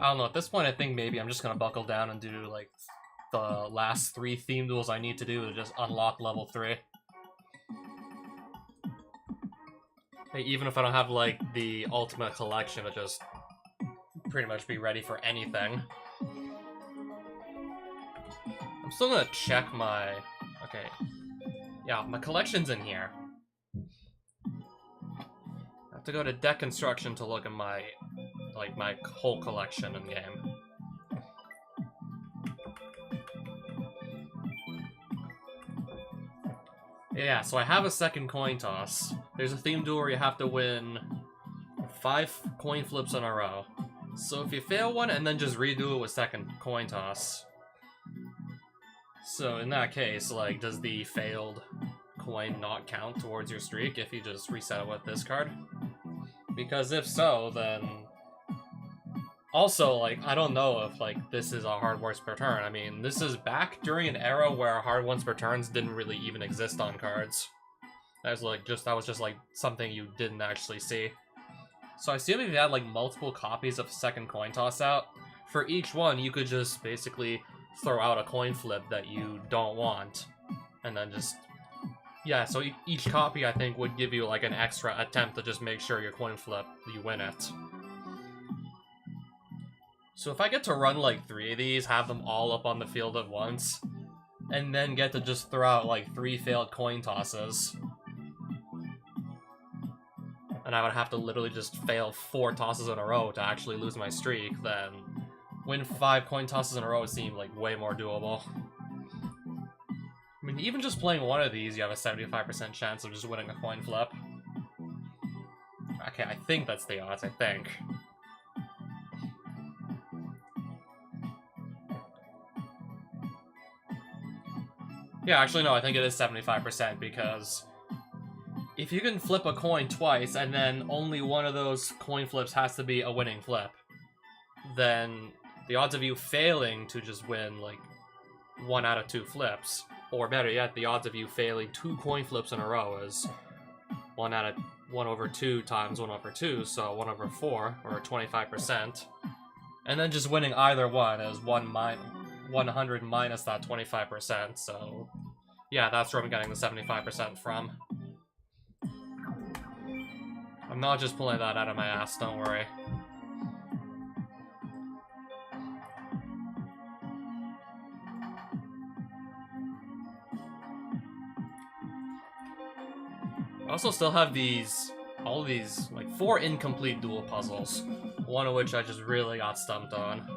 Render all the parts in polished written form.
I don't know, at this point I think maybe I'm just gonna buckle down and do, like, the last 3 theme duels I need to do to just unlock level 3. Like, even if I don't have, like, the ultimate collection, to just pretty much be ready for anything. I'm still gonna check my... Okay. Yeah, my collection's in here. I have to go to deck construction to look at my, like, my whole collection in game. Yeah, so I have a second coin toss. There's a theme duel where you have to win 5 coin flips in a row. So if you fail one and then just redo it with second coin toss. So in that case, like, does the failed coin not count towards your streak if you just reset it with this card? Because if so, then... Also, like, I don't know if, like, this is a hard once per turn. I mean, this is back during an era where hard once per turns didn't really even exist on cards. That was just like something you didn't actually see. So I assume if you had like multiple copies of second coin toss out, for each one you could just basically throw out a coin flip that you don't want, and then just... Yeah, so each copy I think would give you like an extra attempt to just make sure your coin flip, you win it. So if I get to run like 3 of these, have them all up on the field at once, and then get to just throw out like 3 failed coin tosses, and I would have to literally just fail 4 tosses in a row to actually lose my streak, then win 5 coin tosses in a row would seem like way more doable. I mean, even just playing one of these, you have a 75% chance of just winning a coin flip. Okay, I think that's the odds, I think. Yeah, actually no, I think it is 75% because if you can flip a coin twice and then only one of those coin flips has to be a winning flip, then the odds of you failing to just win like 1 out of 2 flips, or better yet, the odds of you failing 2 coin flips in a row is 1 over 2 times 1 over 2, so 1 over 4, or 25%. And then just winning either one is 100 minus that 25%, so yeah, that's where I'm getting the 75% from. I'm not just pulling that out of my ass, don't worry. I also still have all these, like, 4 incomplete duel puzzles, one of which I just really got stumped on.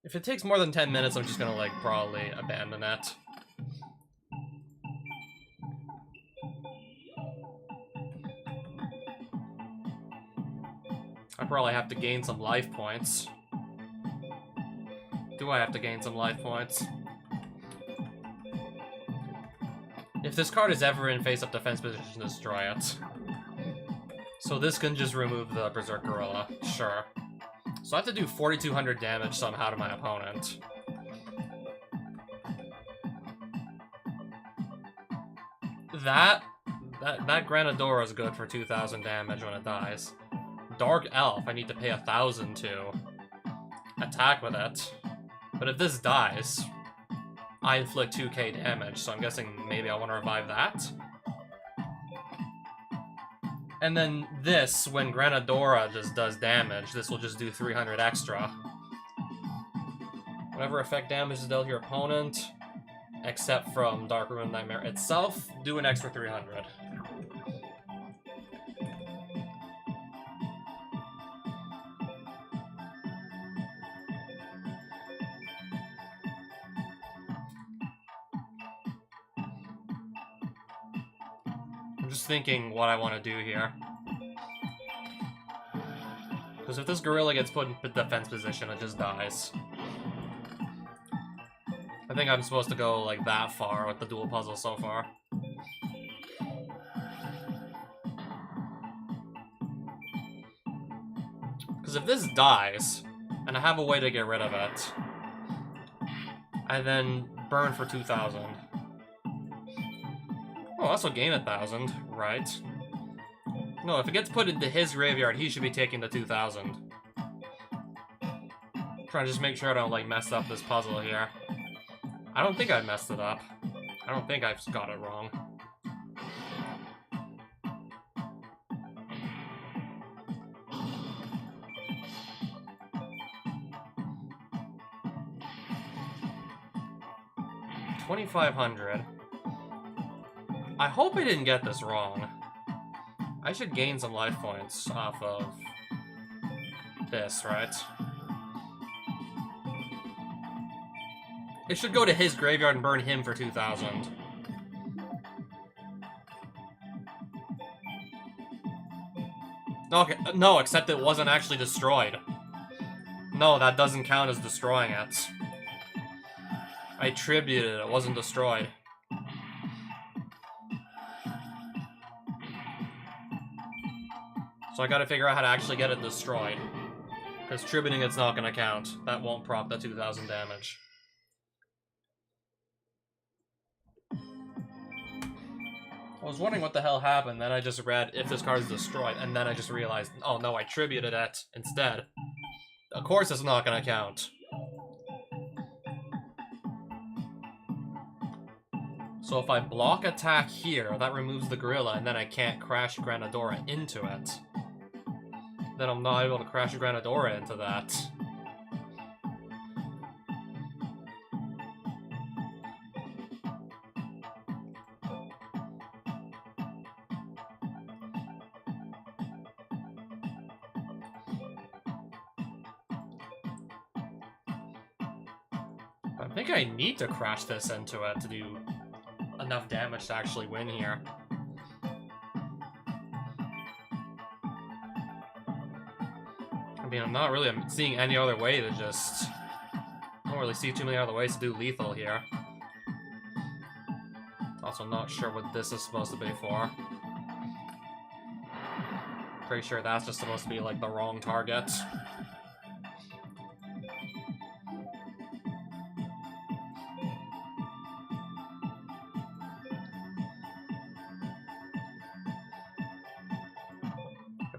If it takes more than 10 minutes, I'm just gonna, like, probably abandon it. I probably have to gain some life points. Do I have to gain some life points? If this card is ever in face-up defense position, destroy it. So this can just remove the Berserk Gorilla, sure. So I have to do 4,200 damage somehow to my opponent. That Granadora is good for 2,000 damage when it dies. Dark Elf, I need to pay 1,000 to attack with it. But if this dies, I inflict 2k damage, so I'm guessing maybe I want to revive that. And then this, when Granadora just does damage, this will just do 300 extra. Whatever effect damage is dealt to your opponent, except from Dark Ruin Nightmare itself, do an extra 300. I'm just thinking what I want to do here. Because if this gorilla gets put in defense position, it just dies. I think I'm supposed to go like that far with the dual puzzle so far. Because if this dies, and I have a way to get rid of it, I then burn for 2,000. Oh, I also gain 1,000, right? No, if it gets put into his graveyard, he should be taking the 2,000. Trying to just make sure I don't, like, mess up this puzzle here. I don't think I messed it up. I don't think I've got it wrong. $2,500. I hope I didn't get this wrong. I should gain some life points off of this, right? It should go to his graveyard and burn him for 2,000. Okay, no, except it wasn't actually destroyed. No, that doesn't count as destroying it. I tributed it, it wasn't destroyed. So I gotta figure out how to actually get it destroyed. Because tributing it's not gonna count. That won't prop the 2,000 damage. I was wondering what the hell happened, then I just read if this card is destroyed, and then I just realized, oh no, I tributed it instead. Of course it's not gonna count. So if I block attack here, that removes the gorilla, and then I can't crash Granadora into it. Then I'm not able to crash Granadora into that. I think I need to crash this into it to do enough damage to actually win here. I mean, I'm not really seeing any other way to just... I don't really see too many other ways to do lethal here. Also not sure what this is supposed to be for. Pretty sure that's just supposed to be, like, the wrong target.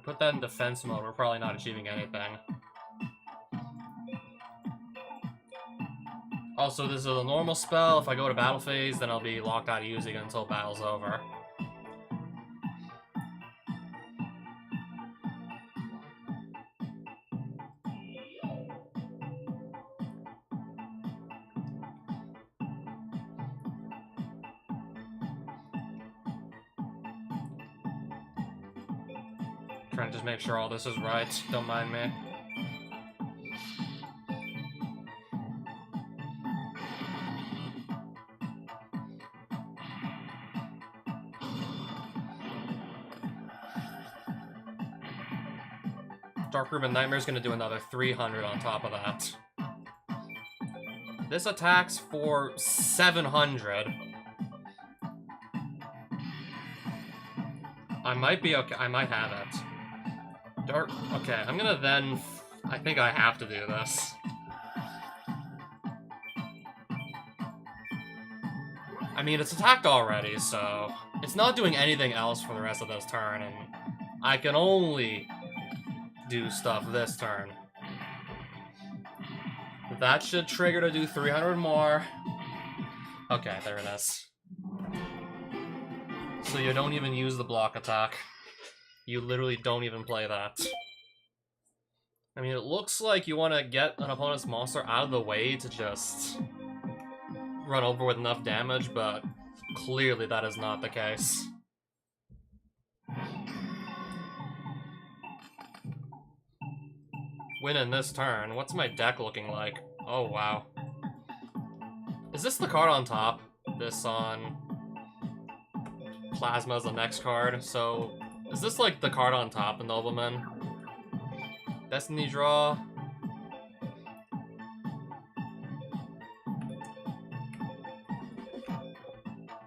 Put that in defense mode, we're probably not achieving anything. Also, this is a normal spell. If I go to battle phase, then I'll be locked out of using it until battle's over. Trying to just make sure all this is right. Don't mind me. Dark Ruben Nightmare's gonna do another 300 on top of that. This attacks for 700. I might be okay. I might have it. Dark. Okay, I'm gonna then. I think I have to do this. I mean, it's attacked already, so it's not doing anything else for the rest of this turn, and I can only do stuff this turn. That should trigger to do 300 more. Okay, there it is. So you don't even use the block attack. You literally don't even play that. I mean, it looks like you want to get an opponent's monster out of the way to just run over with enough damage, but clearly that is not the case. Winning this turn. What's my deck looking like? Oh, wow. Is this the card on top? This on Plasma is the next card, so... Is this like the card on top, the Nobleman? Destiny draw.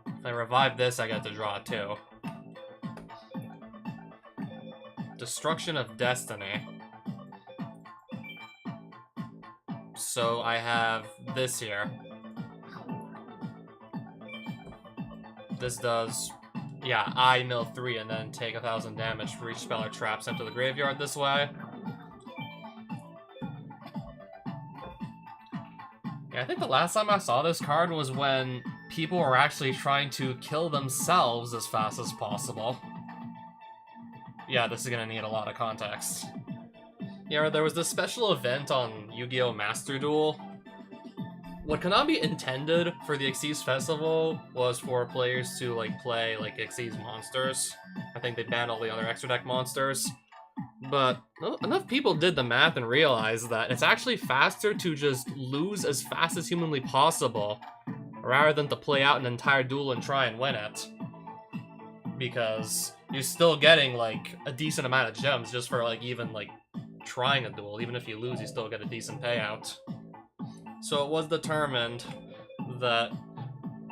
If I revive this, I get to draw two. Destruction of Destiny. So I have this here. This does Yeah, I mill 3 and then take 1,000 damage for each spell or trap sent to the graveyard this way. Yeah, I think the last time I saw this card was when people were actually trying to kill themselves as fast as possible. Yeah, this is gonna need a lot of context. Yeah, there was this special event on Yu-Gi-Oh! Master Duel. What Konami intended for the Xyz Festival was for players to play Xyz monsters. I think they banned all the other extra deck monsters. But enough people did the math and realized that it's actually faster to just lose as fast as humanly possible, rather than to play out an entire duel and try and win it. Because you're still getting a decent amount of gems just for even trying a duel. Even if you lose, you still get a decent payout. So it was determined that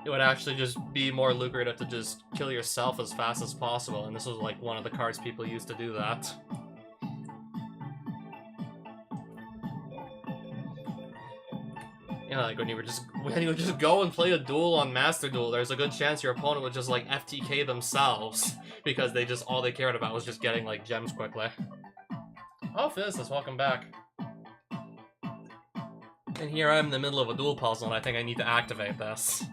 it would actually just be more lucrative to just kill yourself as fast as possible, and this was one of the cards people used to do that. You know, when you would just go and play a duel on Master Duel, there's a good chance your opponent would just FTK themselves because all they cared about was just getting gems quickly. Oh, Physicist, welcome back. And here I am in the middle of a duel puzzle, and I think I need to activate this.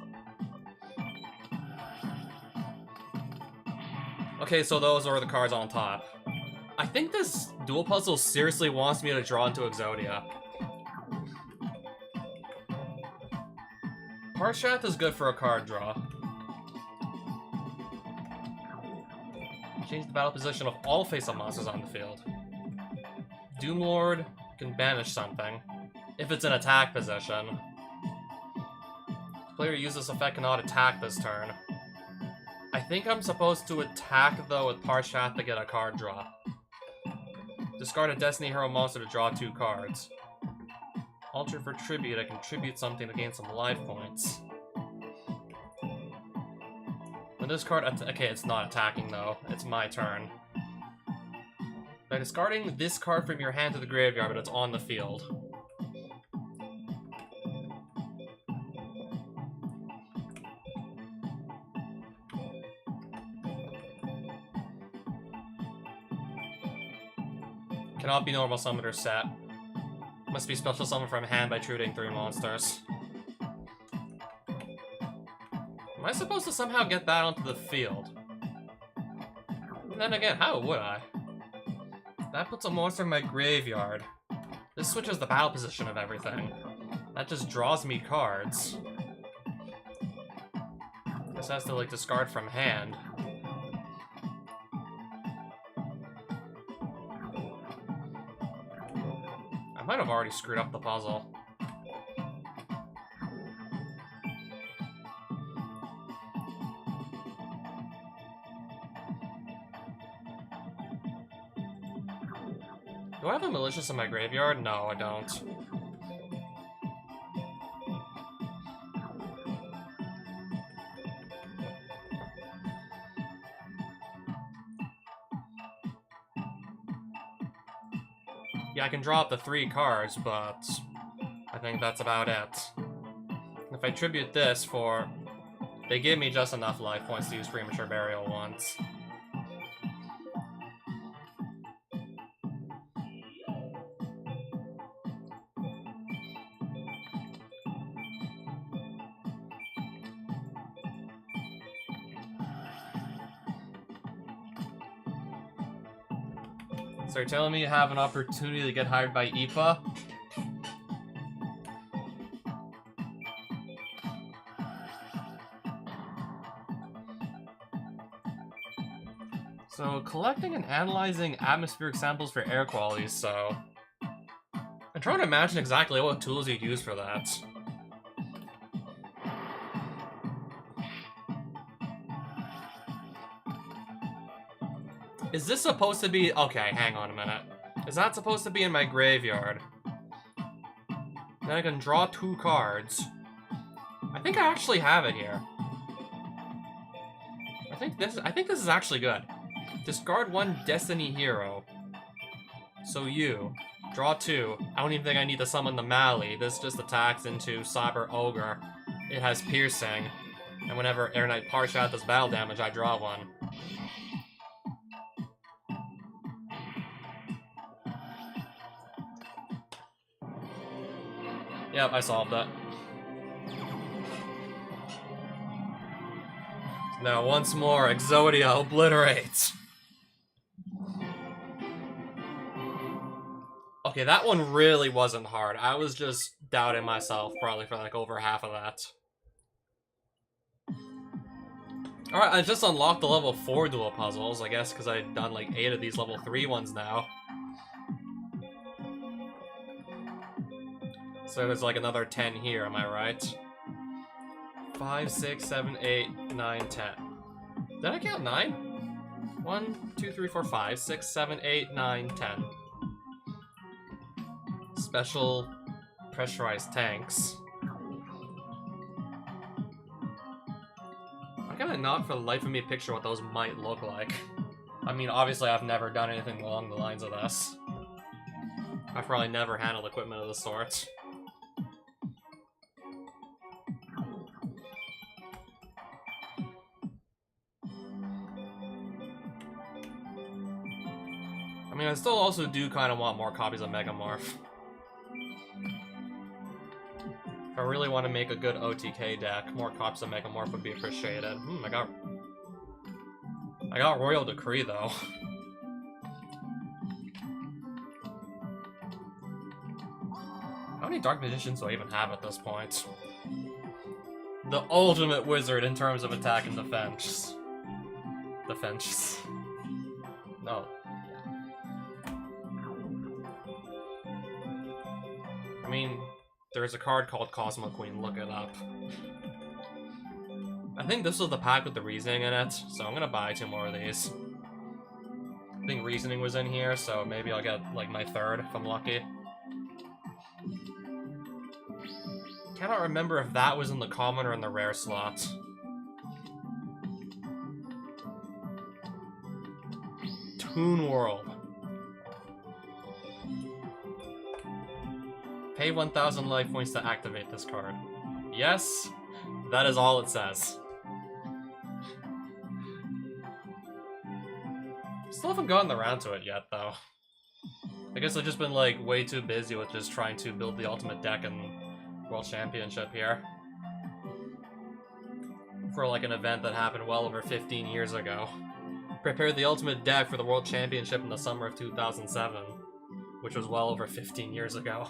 Okay, so those are the cards on top. I think this duel puzzle seriously wants me to draw into Exodia. Parshath is good for a card draw. Change the battle position of all face-up monsters on the field. Doomlord can banish something if it's in attack position. The player who uses this effect cannot attack this turn. I think I'm supposed to attack, though, with Parshath to get a card draw. Discard a Destiny Hero monster to draw 2 cards. Alter for tribute, I contribute something to gain some life points. When this card... Okay, it's not attacking, though. It's my turn. By discarding this card from your hand to the graveyard, but it's on the field. Cannot be normal summon or set. Must be special summon from hand by treating 3 monsters. Am I supposed to somehow get that onto the field? And then again, how would I? That puts a monster in my graveyard. This switches the battle position of everything. That just draws me cards. This has to discard from hand. I might have already screwed up the puzzle. Do I have a Malicious in my graveyard? No, I don't. Yeah, I can draw up the 3 cards, but I think that's about it. If I tribute this for... They give me just enough life points to use Premature Burial once. So you're telling me you have an opportunity to get hired by IPA? So, collecting and analyzing atmospheric samples for air quality, so... I'm trying to imagine exactly what tools you'd use for that. Is this supposed to be... Okay, hang on a minute. Is that supposed to be in my graveyard? Then I can draw 2 cards. I think I actually have it here. I think this is actually good. Discard 1 Destiny Hero. So you. Draw 2. I don't even think I need to summon the Mali. This just attacks into Cyber Ogre. It has Piercing. And whenever Air Knight Par Shot does battle damage, I draw one. Yep, I solved that. Now, once more, Exodia obliterates. Okay, that one really wasn't hard. I was just doubting myself probably for like over half of that. Alright, I just unlocked the level 4 dual puzzles, I guess, because I've done like 8 of these level 3 ones now. So there's like another 10 here, am I right? 5, 6, 7, 8, 9, 10. Did I count 9? 1, 2, 3, 4, 5, 6, 7, 8, 9, 10. Special pressurized tanks. Why can I not for the life of me picture what those might look like? I mean, obviously I've never done anything along the lines of this. I've probably never handled equipment of the sort. I mean, I still also do kind of want more copies of Megamorph. If I really want to make a good OTK deck, more copies of Megamorph would be appreciated. I got Royal Decree, though. How many Dark Magicians do I even have at this point? The ultimate wizard in terms of attack and defense. Defense. No. I mean, there's a card called Cosmo Queen, look it up. I think this was the pack with the Reasoning in it, so I'm gonna buy 2 more of these. I think Reasoning was in here, so maybe I'll get, like, my 3rd if I'm lucky. Cannot remember if that was in the common or in the rare slot. Toon World. Pay 1,000 life points to activate this card. Yes, that is all it says. Still haven't gotten around to it yet, though. I guess I've just been, like, way too busy with just trying to build the ultimate deck in World Championship here. For, like, an event that happened well over 15 years ago. Prepared the ultimate deck for the World Championship in the summer of 2007, which was well over 15 years ago.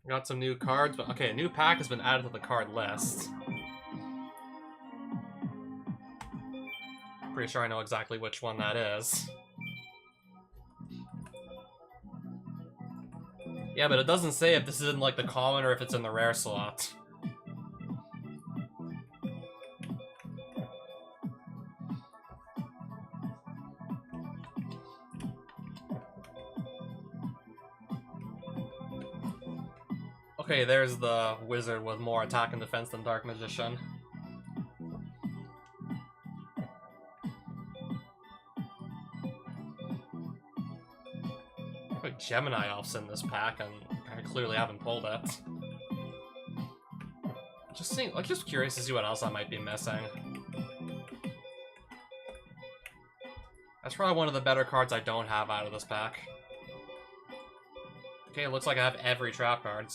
Got some new cards, but okay, a new pack has been added to the card list. Pretty sure I know exactly which one that is. Yeah, but it doesn't say if this is in, like, the common or if it's in the rare slot. Okay, there's the wizard with more attack and defense than Dark Magician. Put Gemini Elves in this pack, and I clearly haven't pulled it. Just curious to see what else I might be missing. That's probably one of the better cards I don't have out of this pack. Okay, it looks like I have every trap card.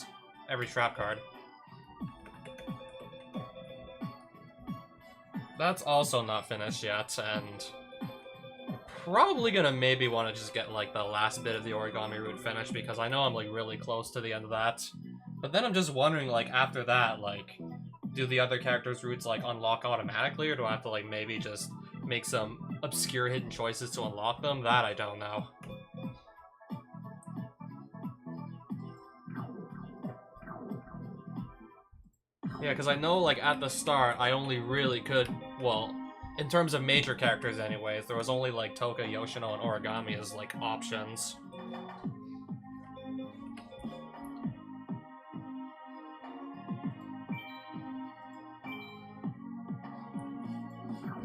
That's also not finished yet, and probably gonna maybe want to just get, like, the last bit of the origami route finished, because I know I'm, like, really close to the end of that. But then I'm just wondering, like, after that, like, do the other characters' routes, like, unlock automatically, or do I have to, like, maybe just make some obscure hidden choices to unlock them? That I don't know. Yeah, because I know, like, at the start, I only really could, well, in terms of major characters anyways, there was only, like, Toka, Yoshino, and Origami as, like, options.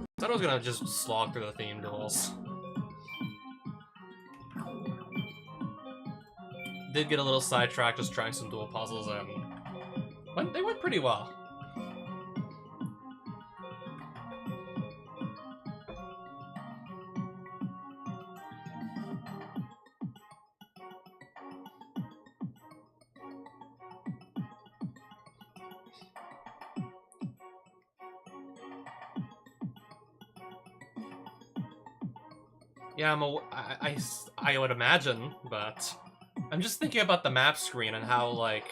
I thought I was gonna just slog through the theme duels. did get a little sidetracked just trying some dual puzzles, and they went pretty well. Yeah, I would imagine, but I'm just thinking about the map screen and how, like,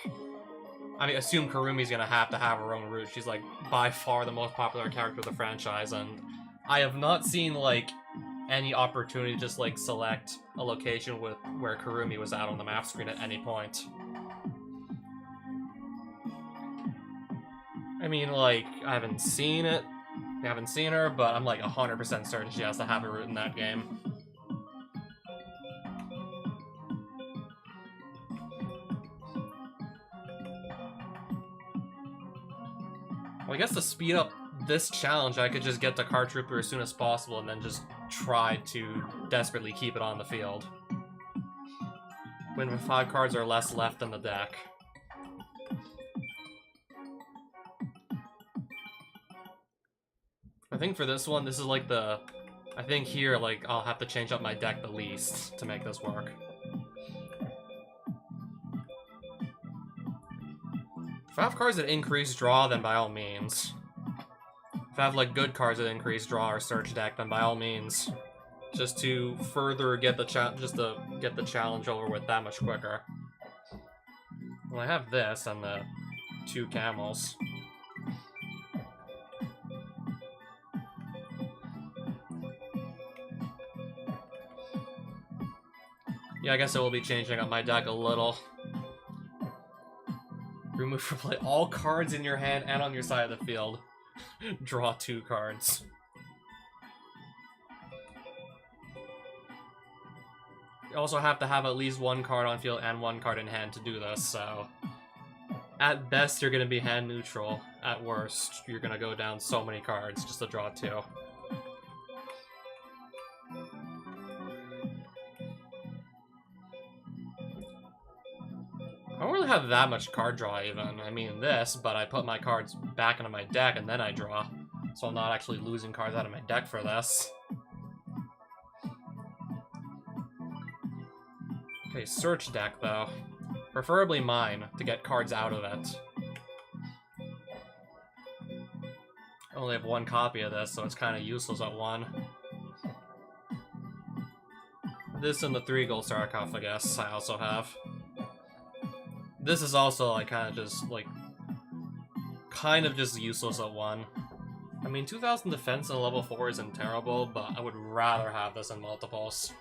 I mean, assume Kurumi's gonna have to have her own route. She's, like, by far the most popular character of the franchise, and I have not seen, like, any opportunity to just, like, select a location with where Kurumi was at on the map screen at any point. I mean, like, I haven't seen it, I haven't seen her, but I'm, like, 100% certain she has to have a route in that game. Well, I guess to speed up this challenge, I could just get the Card Trooper as soon as possible and then just try to desperately keep it on the field. Win with 5 cards or less left in the deck. I think for this one, this is like the... I think here, like, I'll have to change up my deck the least to make this work. If I have cards that increase draw, then by all means. If I have, like, good cards that increase draw or search deck, then by all means. Just to further get the challenge over with that much quicker. Well, I have this and the 2 camels. Yeah, I guess I will be changing up my deck a little. Remove from play all cards in your hand and on your side of the field. Draw 2 cards. You also have to have at least 1 card on field and 1 card in hand to do this, so... At best, you're gonna be hand neutral. At worst, you're gonna go down so many cards just to draw 2. I don't really have that much card draw, even. I mean, this, but I put my cards back into my deck and then I draw. So I'm not actually losing cards out of my deck for this. Okay, search deck, though. Preferably mine, to get cards out of it. I only have 1 copy of this, so it's kind of useless at 1. This and the 3 gold sarcophagus I also have. This is also, like, kind of just useless at 1. I mean, 2000 defense in level 4 isn't terrible, but I would rather have this in multiples.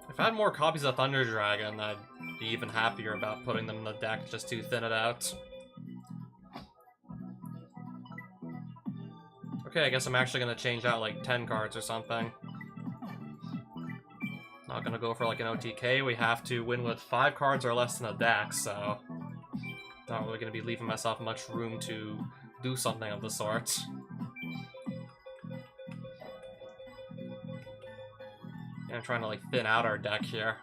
If I had more copies of Thunder Dragon, I'd be even happier about putting them in the deck just to thin it out. Okay, I guess I'm actually gonna change out like 10 cards or something. Not gonna go for like an OTK, we have to win with 5 cards or less in the deck, so... Not really gonna be leaving myself much room to do something of the sort. And I'm trying to like thin out our deck here.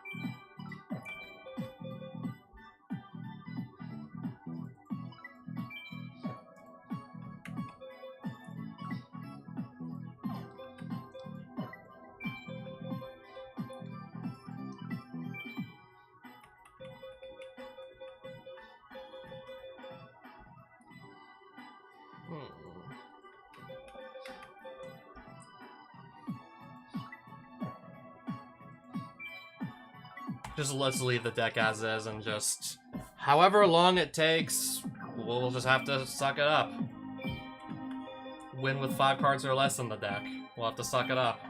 Just let's leave the deck as is and just... However long it takes, we'll just have to suck it up. Win with 5 cards or less in the deck. We'll have to suck it up.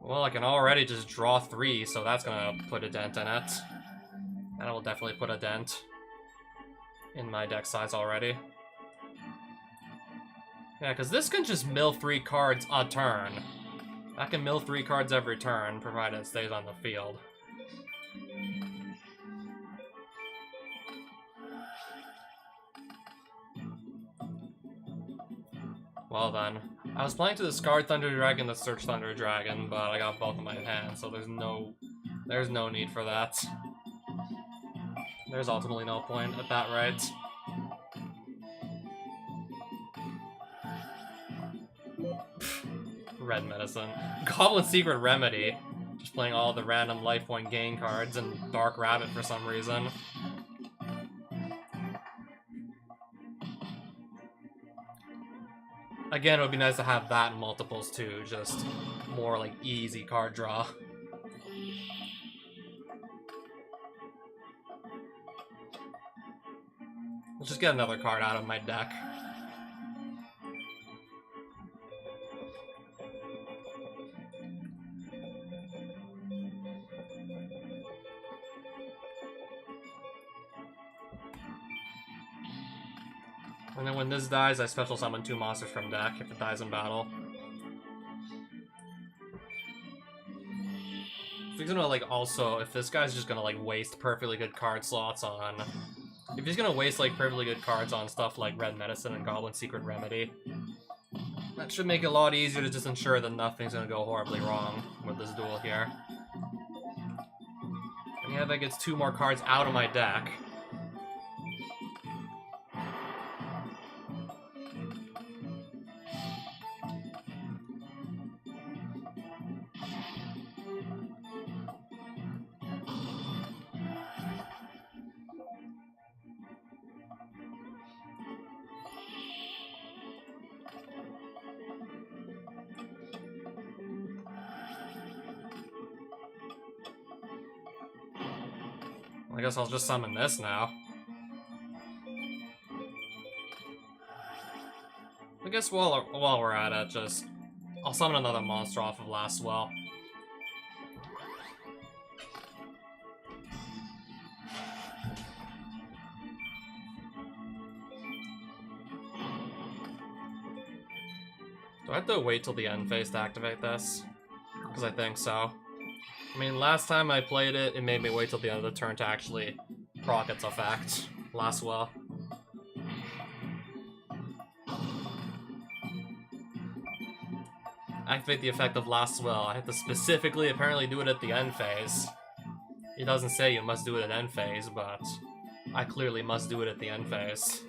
Well, I can already just draw 3, so that's gonna put a dent in it. That will definitely put a dent in my deck size already. Yeah, because this can just mill 3 cards a turn. I can mill 3 cards every turn, provided it stays on the field. Well then, I was planning to discard Thunder Dragon to search Thunder Dragon, but I got both of my in hand, so there's no need for that. There's ultimately no point at that rate. Red Medicine. Goblin Secret Remedy. Just playing all the random life point gain cards and Dark Rabbit for some reason. Again, it would be nice to have that in multiples too, just more like easy card draw. Let's just get another card out of my deck. And then when this dies, I special summon 2 monsters from deck if it dies in battle. If he's gonna like also, if this guy's just gonna like waste perfectly good card slots on, if he's gonna waste like perfectly good cards on stuff like Red Medicine and Goblin Secret Remedy, that should make it a lot easier to just ensure that nothing's gonna go horribly wrong with this duel here. And yeah, that gets 2 more cards out of my deck. I guess I'll just summon this now. I guess while we're at it, I'll summon another monster off of Last Swell. Do I have to wait till the end phase to activate this? Because I think so. I mean, last time I played it, it made me wait till the end of the turn to actually proc its effect. Last Swell. Activate the effect of Last Swell. I have to specifically apparently do it at the end phase. It doesn't say you must do it at end phase, but I clearly must do it at the end phase.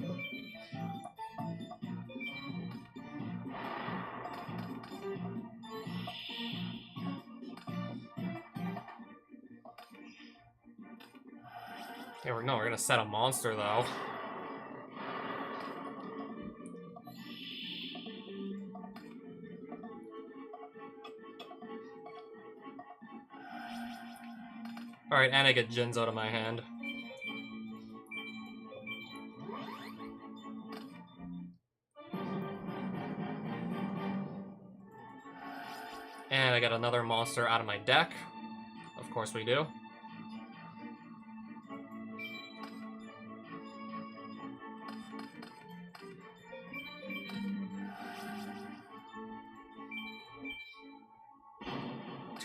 Okay, we're gonna set a monster though. Alright, and I get Jins out of my hand. And I get another monster out of my deck. Of course we do.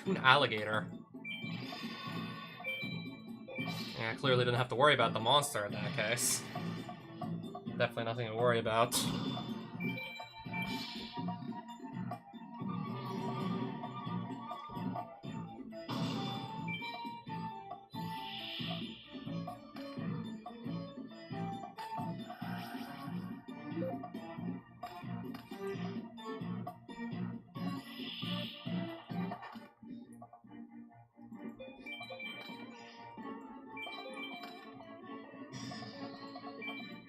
Toon Alligator. Yeah, I clearly didn't have to worry about the monster in that case. Definitely nothing to worry about.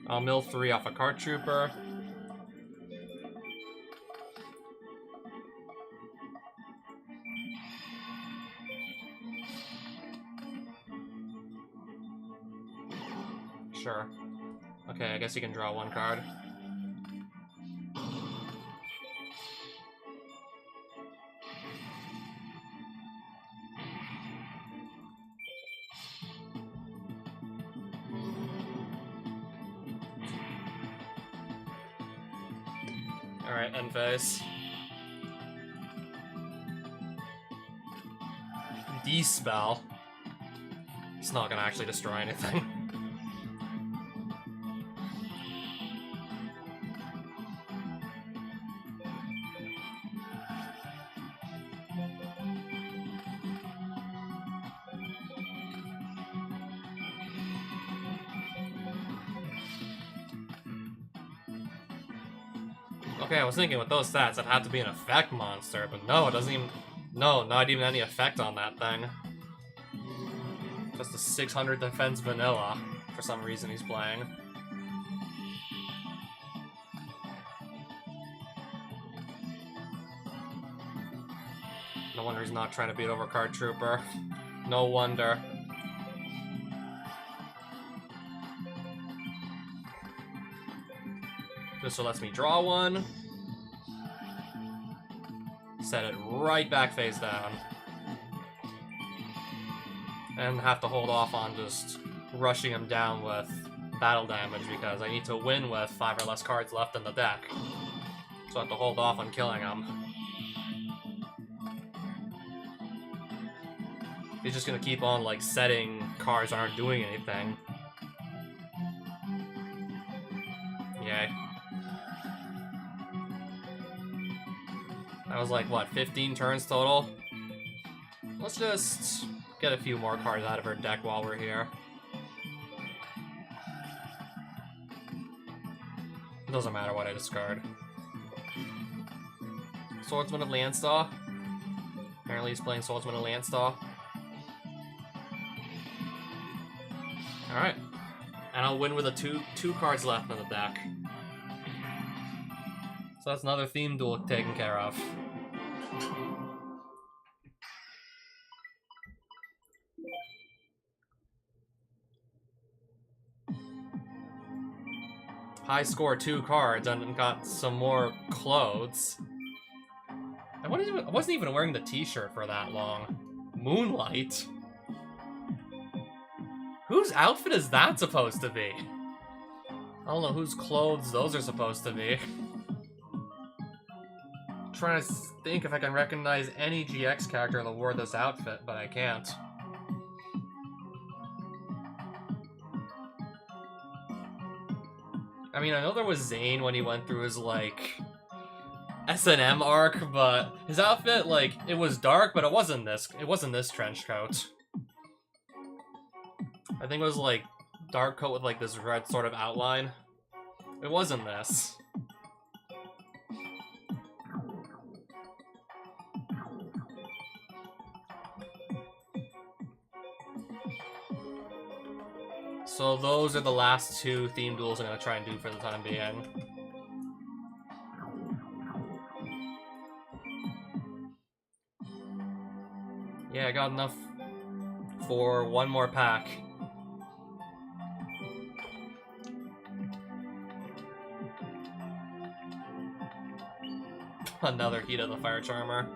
I'll mill 3 off a Cart Trooper. Sure. Okay, I guess you can draw 1 card. Alright, end phase. D-spell. It's not gonna actually destroy anything. Okay, I was thinking with those stats, it'd have to be an effect monster, but no, it doesn't even... No, not even any effect on that thing. Just a 600 defense vanilla, for some reason he's playing. No wonder he's not trying to beat over Card Trooper. No wonder. Just so lets me draw one. Set it right back face down. And have to hold off on just rushing him down with battle damage because I need to win with 5 or less cards left in the deck. So I have to hold off on killing him. He's just gonna keep on, like, setting cards that aren't doing anything. Yay. That was like, what, 15 turns total? Let's just get a few more cards out of her deck while we're here. It doesn't matter what I discard. Swordsman of Landstaw. Apparently he's playing Swordsman of Landstaw. Alright. And I'll win with a two cards left in the deck. So that's another theme duel taken care of. High score 2 cards and got some more clothes. I wasn't even wearing the t-shirt for that long. Moonlight? Whose outfit is that supposed to be? I don't know whose clothes those are supposed to be. I'm trying to think if I can recognize any GX character that wore this outfit, but I can't. I mean, I know there was Zane when he went through his, like, S&M arc, but his outfit, like, it was dark, but it wasn't this trench coat. I think it was, like, dark coat with, like, this red sort of outline. It wasn't this. So those are the last 2 theme duels I'm gonna try and do for the time being. Yeah, I got enough for 1 more pack. Another Heat of the Fire Charmer.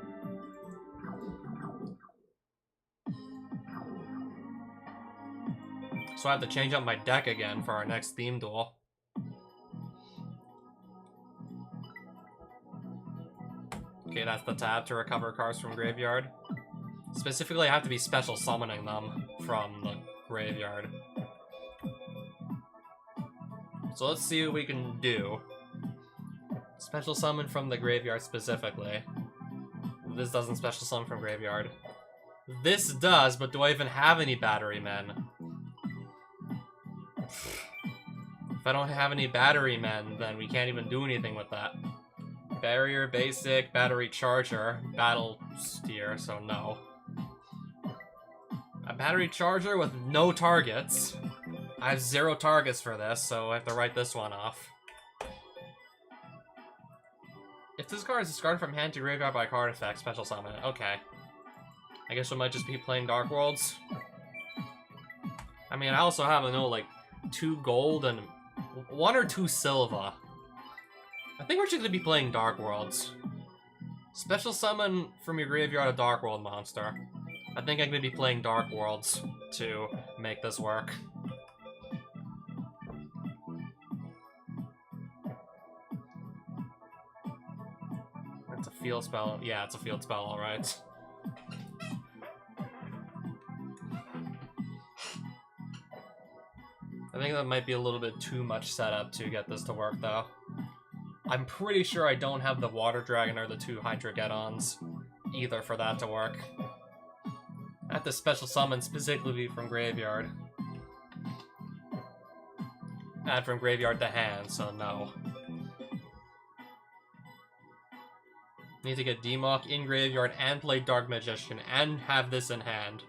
So I have to change up my deck again for our next theme duel. Okay, that's the tab to recover cards from graveyard. Specifically, I have to be special summoning them from the graveyard. So let's see what we can do. Special summon from the graveyard specifically. This doesn't special summon from graveyard. This does, but do I even have any battery men? If I don't have any battery men, then we can't even do anything with that. Barrier, basic, battery charger, battle steer, so no. A battery charger with no targets. I have 0 targets for this, so I have to write this one off. If this card is discarded from hand to graveyard by card effect, special summon it. Okay. I guess we might just be playing Dark Worlds. I mean, I also have, I know, like, 2 gold and 1 or 2 silver. I think we're just going to be playing Dark Worlds. Special summon from your graveyard a Dark World monster. I think I'm going to be playing Dark Worlds to make this work. It's a field spell. Yeah, it's a field spell, alright. I think that might be a little bit too much setup to get this to work, though. I'm pretty sure I don't have the Water Dragon or the 2 Hydrogeddons either for that to work. I have to special summon specifically from Graveyard. Add from Graveyard to hand, so no. Need to get Demok in Graveyard and play Dark Magician and have this in hand.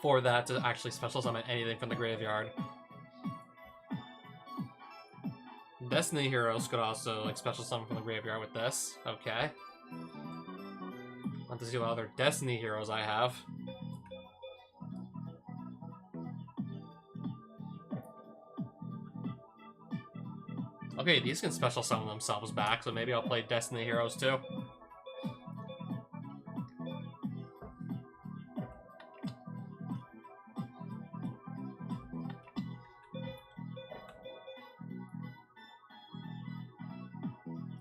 For that to actually special summon anything from the Graveyard. Destiny Heroes could also like special summon from the Graveyard with this. Okay. Want to see what other Destiny Heroes I have. Okay, these can special summon themselves back, so maybe I'll play Destiny Heroes too.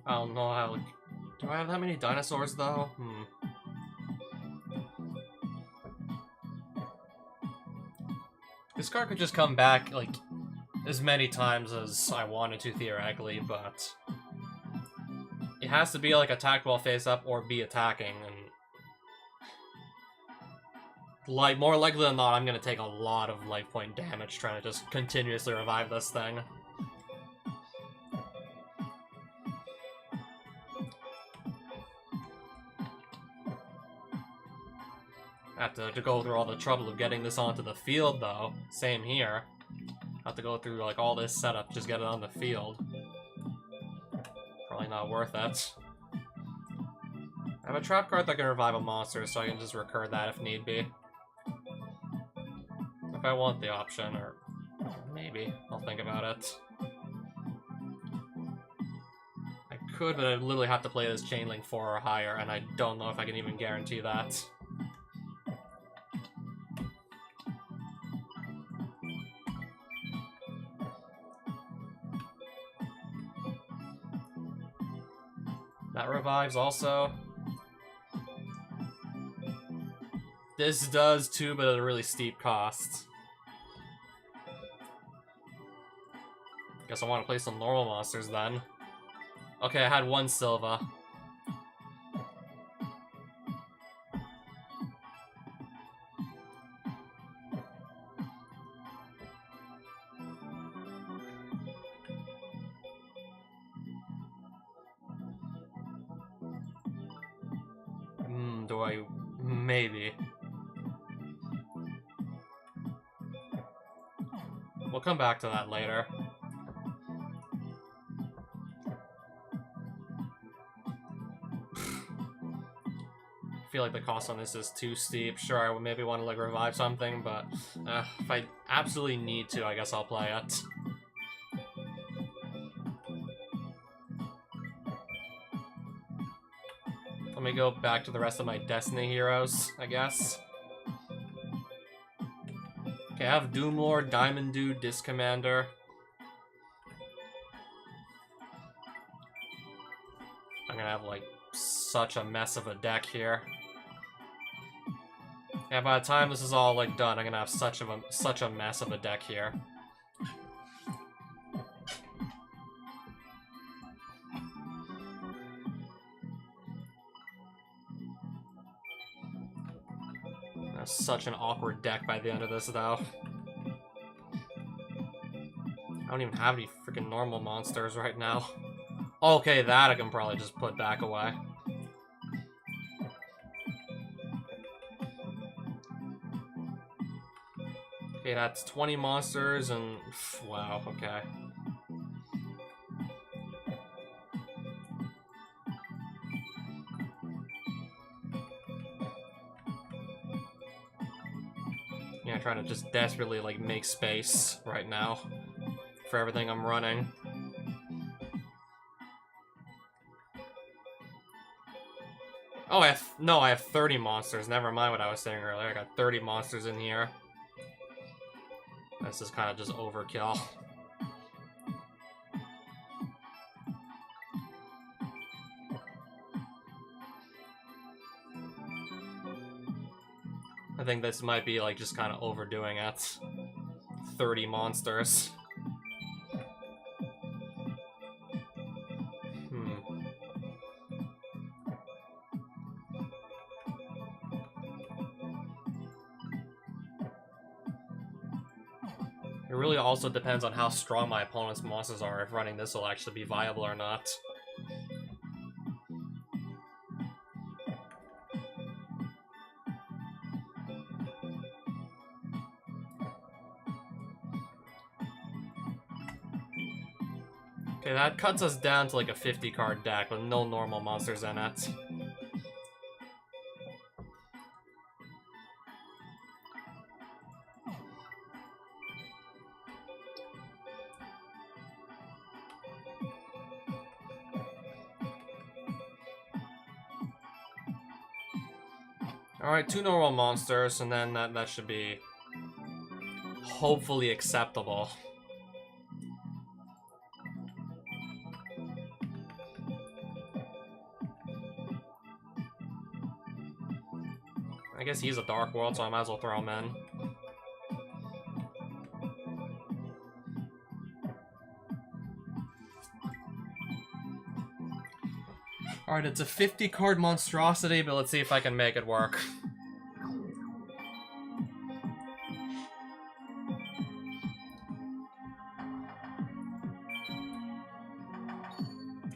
I don't know how... Do I have that many dinosaurs, though? This card could just come back, like, as many times as I wanted to, theoretically, but... It has to be, like, attack while face up or be attacking, and... Like, more likely than not, I'm gonna take a lot of life point damage trying to just continuously revive this thing. Have to go through all the trouble of getting this onto the field, though. Same here. Have to go through, like, all this setup, just get it on the field. Probably not worth it. I have a trap card that can revive a monster, so I can just recur that if need be. If I want the option, or maybe. I'll think about it. I could, but I'd literally have to play this Chainlink 4 or higher, and I don't know if I can even guarantee that. That revives also. This does too, but at a really steep cost. Guess I want to play some normal monsters then. Okay, I had one Silva. Do I... maybe. We'll come back to that later. I feel like the cost on this is too steep. Sure, I would maybe want to like revive something, but if I absolutely need to, I guess I'll play it. Let me go back to the rest of my Destiny heroes, I guess. Okay, I have Doomlord, Diamond Dude, Disc Commander. I'm gonna have, like, such a mess of a deck here. Yeah, by the time this is all, like, done, I'm gonna have such a mess of a deck here. That's such an awkward deck by the end of this, though. I don't even have any freaking normal monsters right now. Okay, that I can probably just put back away. Okay, that's 20 monsters and... wow, okay. Yeah, I'm trying to just desperately, like, make space right now for everything I'm running. Oh, I have 30 monsters. Never mind what I was saying earlier. I got 30 monsters in here. This is kind of just overkill. think this might be, like, just kind of overdoing it. 30 monsters. It really also depends on how strong my opponent's monsters are, if running this will actually be viable or not. Okay, that cuts us down to like a 50 card deck with no normal monsters in it. Alright, 2 normal monsters, and then that should be hopefully acceptable. I guess he's a Dark World, so I might as well throw him in. Alright, it's a 50 card monstrosity, but let's see if I can make it work.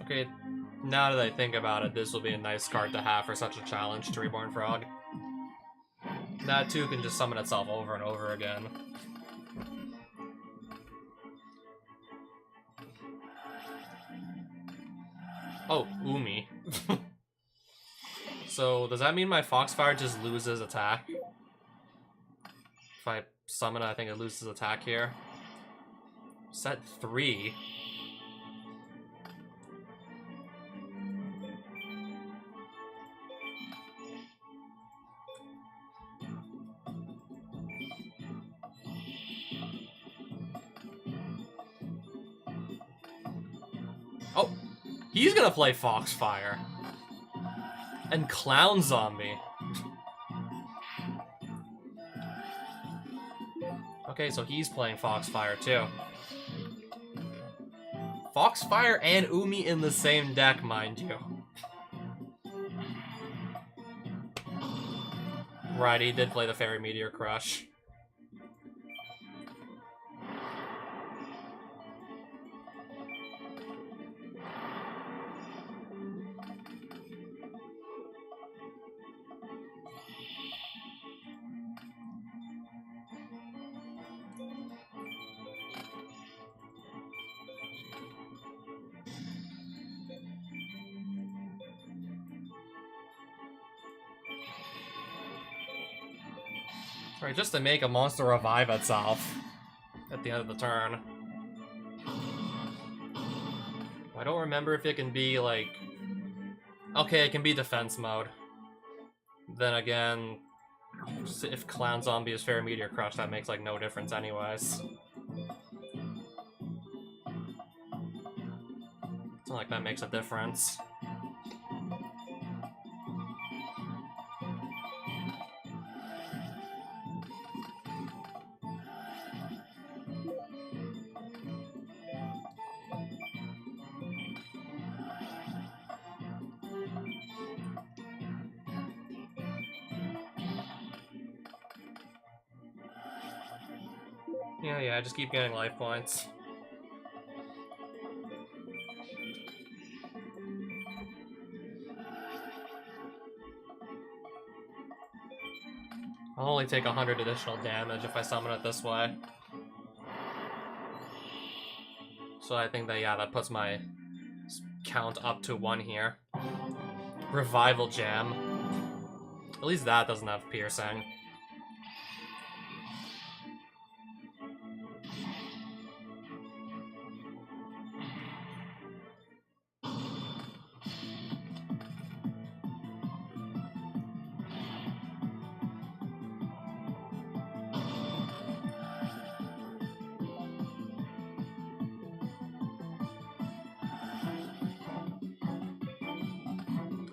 Okay, now that I think about it, this will be a nice card to have for such a challenge to Reborn Frog. That too can just summon itself over and over again. Oh, Umi. So, does that mean my Foxfire just loses attack? If I summon it, I think it loses attack here. Set 3. Oh, he's gonna play Foxfire. And Clown Zombie. Okay, so he's playing Foxfire too. Foxfire and Umi in the same deck, mind you. Right, he did play the Fairy Meteor Crush. Right, just to make a monster revive itself at the end of the turn. I don't remember if it can be, like... Okay, it can be defense mode. Then again, if Clown Zombie is Fairy Meteor Crush, that makes, like, no difference anyways. It's not like that makes a difference. Yeah, I just keep getting life points. I'll only take 100 additional damage if I summon it this way. So I think that, yeah, that puts my count up to 1 here. Revival Jam. At least that doesn't have piercing.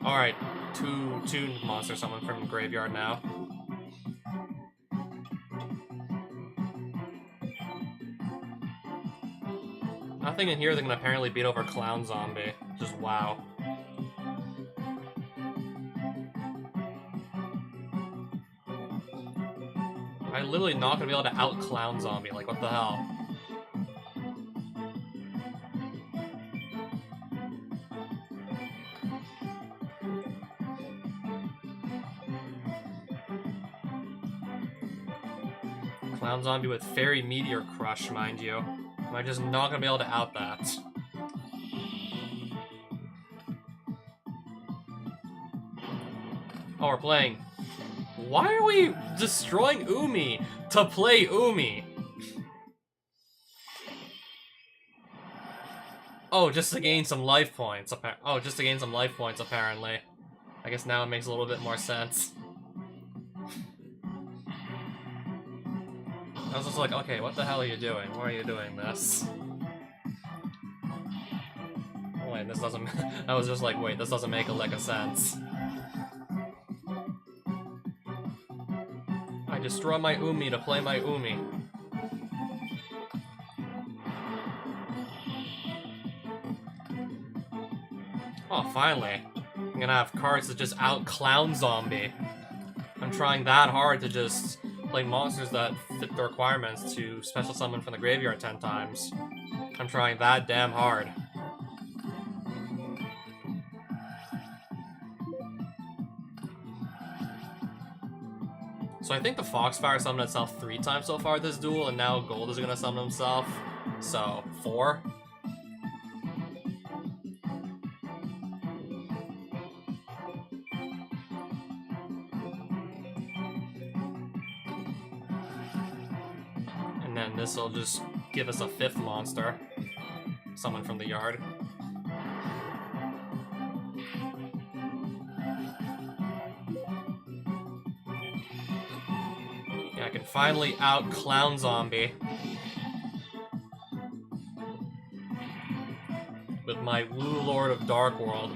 Alright, two monsters summoned from the graveyard now. Nothing in here that can apparently beat over Clown Zombie. Just wow. I'm literally not gonna be able to out Clown Zombie. Like, what the hell? Clown Zombie with Fairy Meteor Crush, mind you. Am I just not gonna be able to out that? Oh, we're playing. Why are we destroying Umi to play Umi? Oh, just to gain some life points. Oh, just to gain some life points, apparently. I guess now it makes a little bit more sense. I was just like, okay, what the hell are you doing? Why are you doing this? Oh, wait, this doesn't... I was just like, wait, this doesn't make a lick of sense. I destroy my Umi to play my Umi. Oh, finally. I'm gonna have cards that just out Clown Zombie. I'm trying that hard to just play monsters that fit the requirements to special summon from the graveyard 10 times. I'm trying that damn hard. So I think the Foxfire summoned itself 3 times so far this duel, and now Gold is gonna summon himself. So, 4? And then this will just give us a 5th monster. Someone from the yard. Yeah, I can finally out Clown Zombie. With my Woo Lord of Dark World.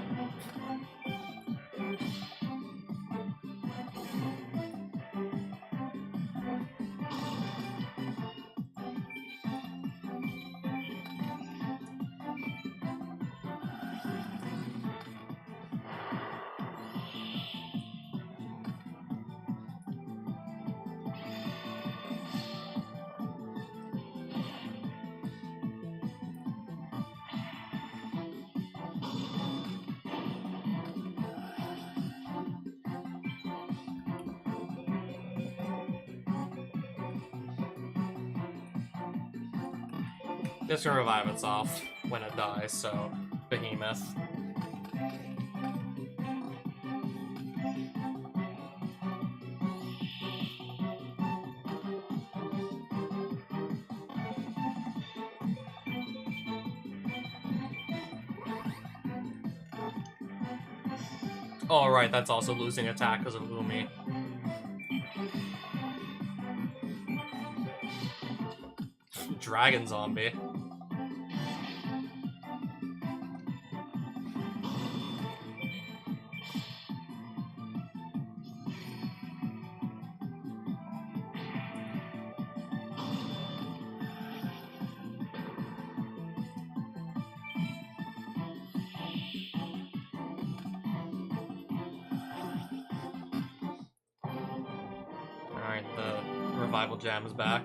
It's gonna revive itself when it dies, so Behemoth. Oh, right, that's also losing attack because of Umi. Dragon Zombie. Alright, the Revival Jam is back.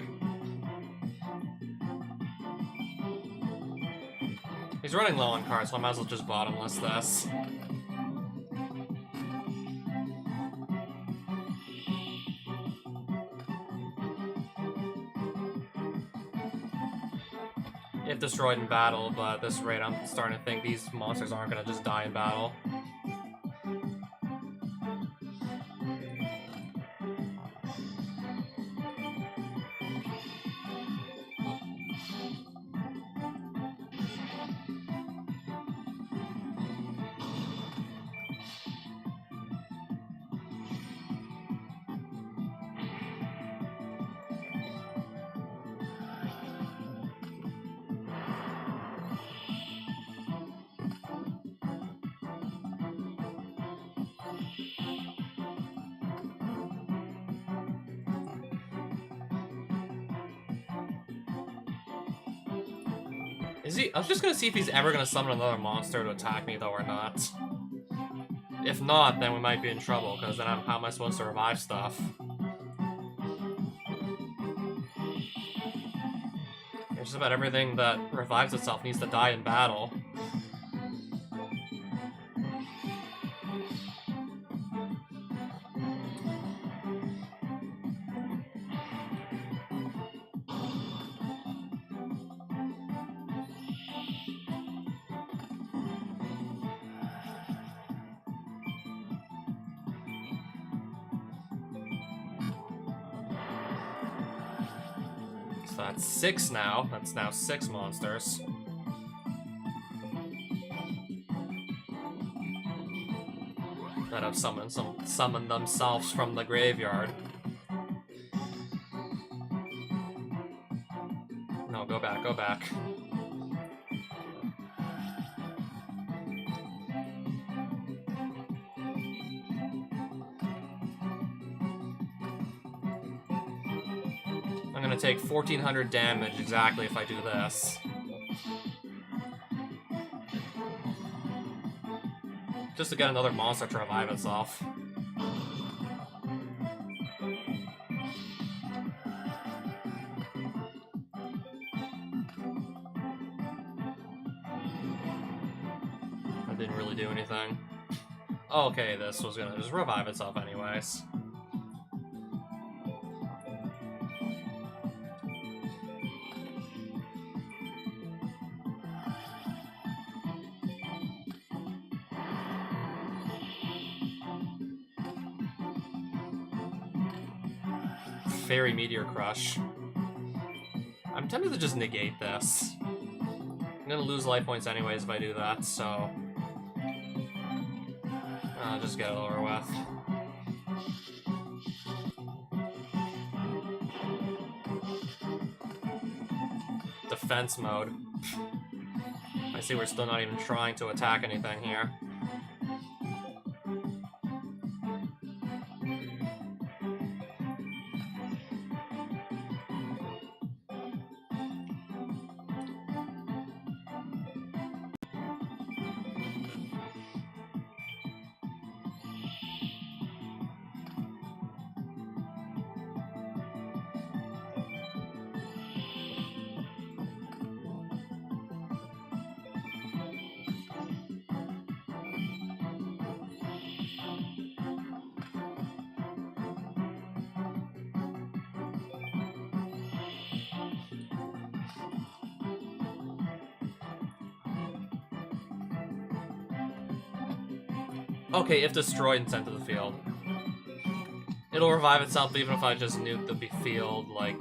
He's running low on cards, so I might as well just bottomless this. If destroyed in battle, but at this rate I'm starting to think these monsters aren't gonna just die in battle. Is he? I was just gonna see if he's ever gonna summon another monster to attack me, though, or not. If not, then we might be in trouble, because then how am I supposed to revive stuff? Just about everything that revives itself needs to die in battle. So that's 6 now. That's now 6 monsters. That have summoned themselves from the graveyard. No, go back, go back. I'm gonna take 1400 damage exactly if I do this. Just to get another monster to revive itself. That didn't really do anything. Okay, this was gonna just revive itself anyways. Fairy Meteor Crush. I'm tempted to just negate this. I'm gonna lose life points anyways if I do that, so... I'll just get it over with. Defense mode. I see we're still not even trying to attack anything here. Okay, if destroyed and sent to the field. It'll revive itself even if I just nuke the field, like...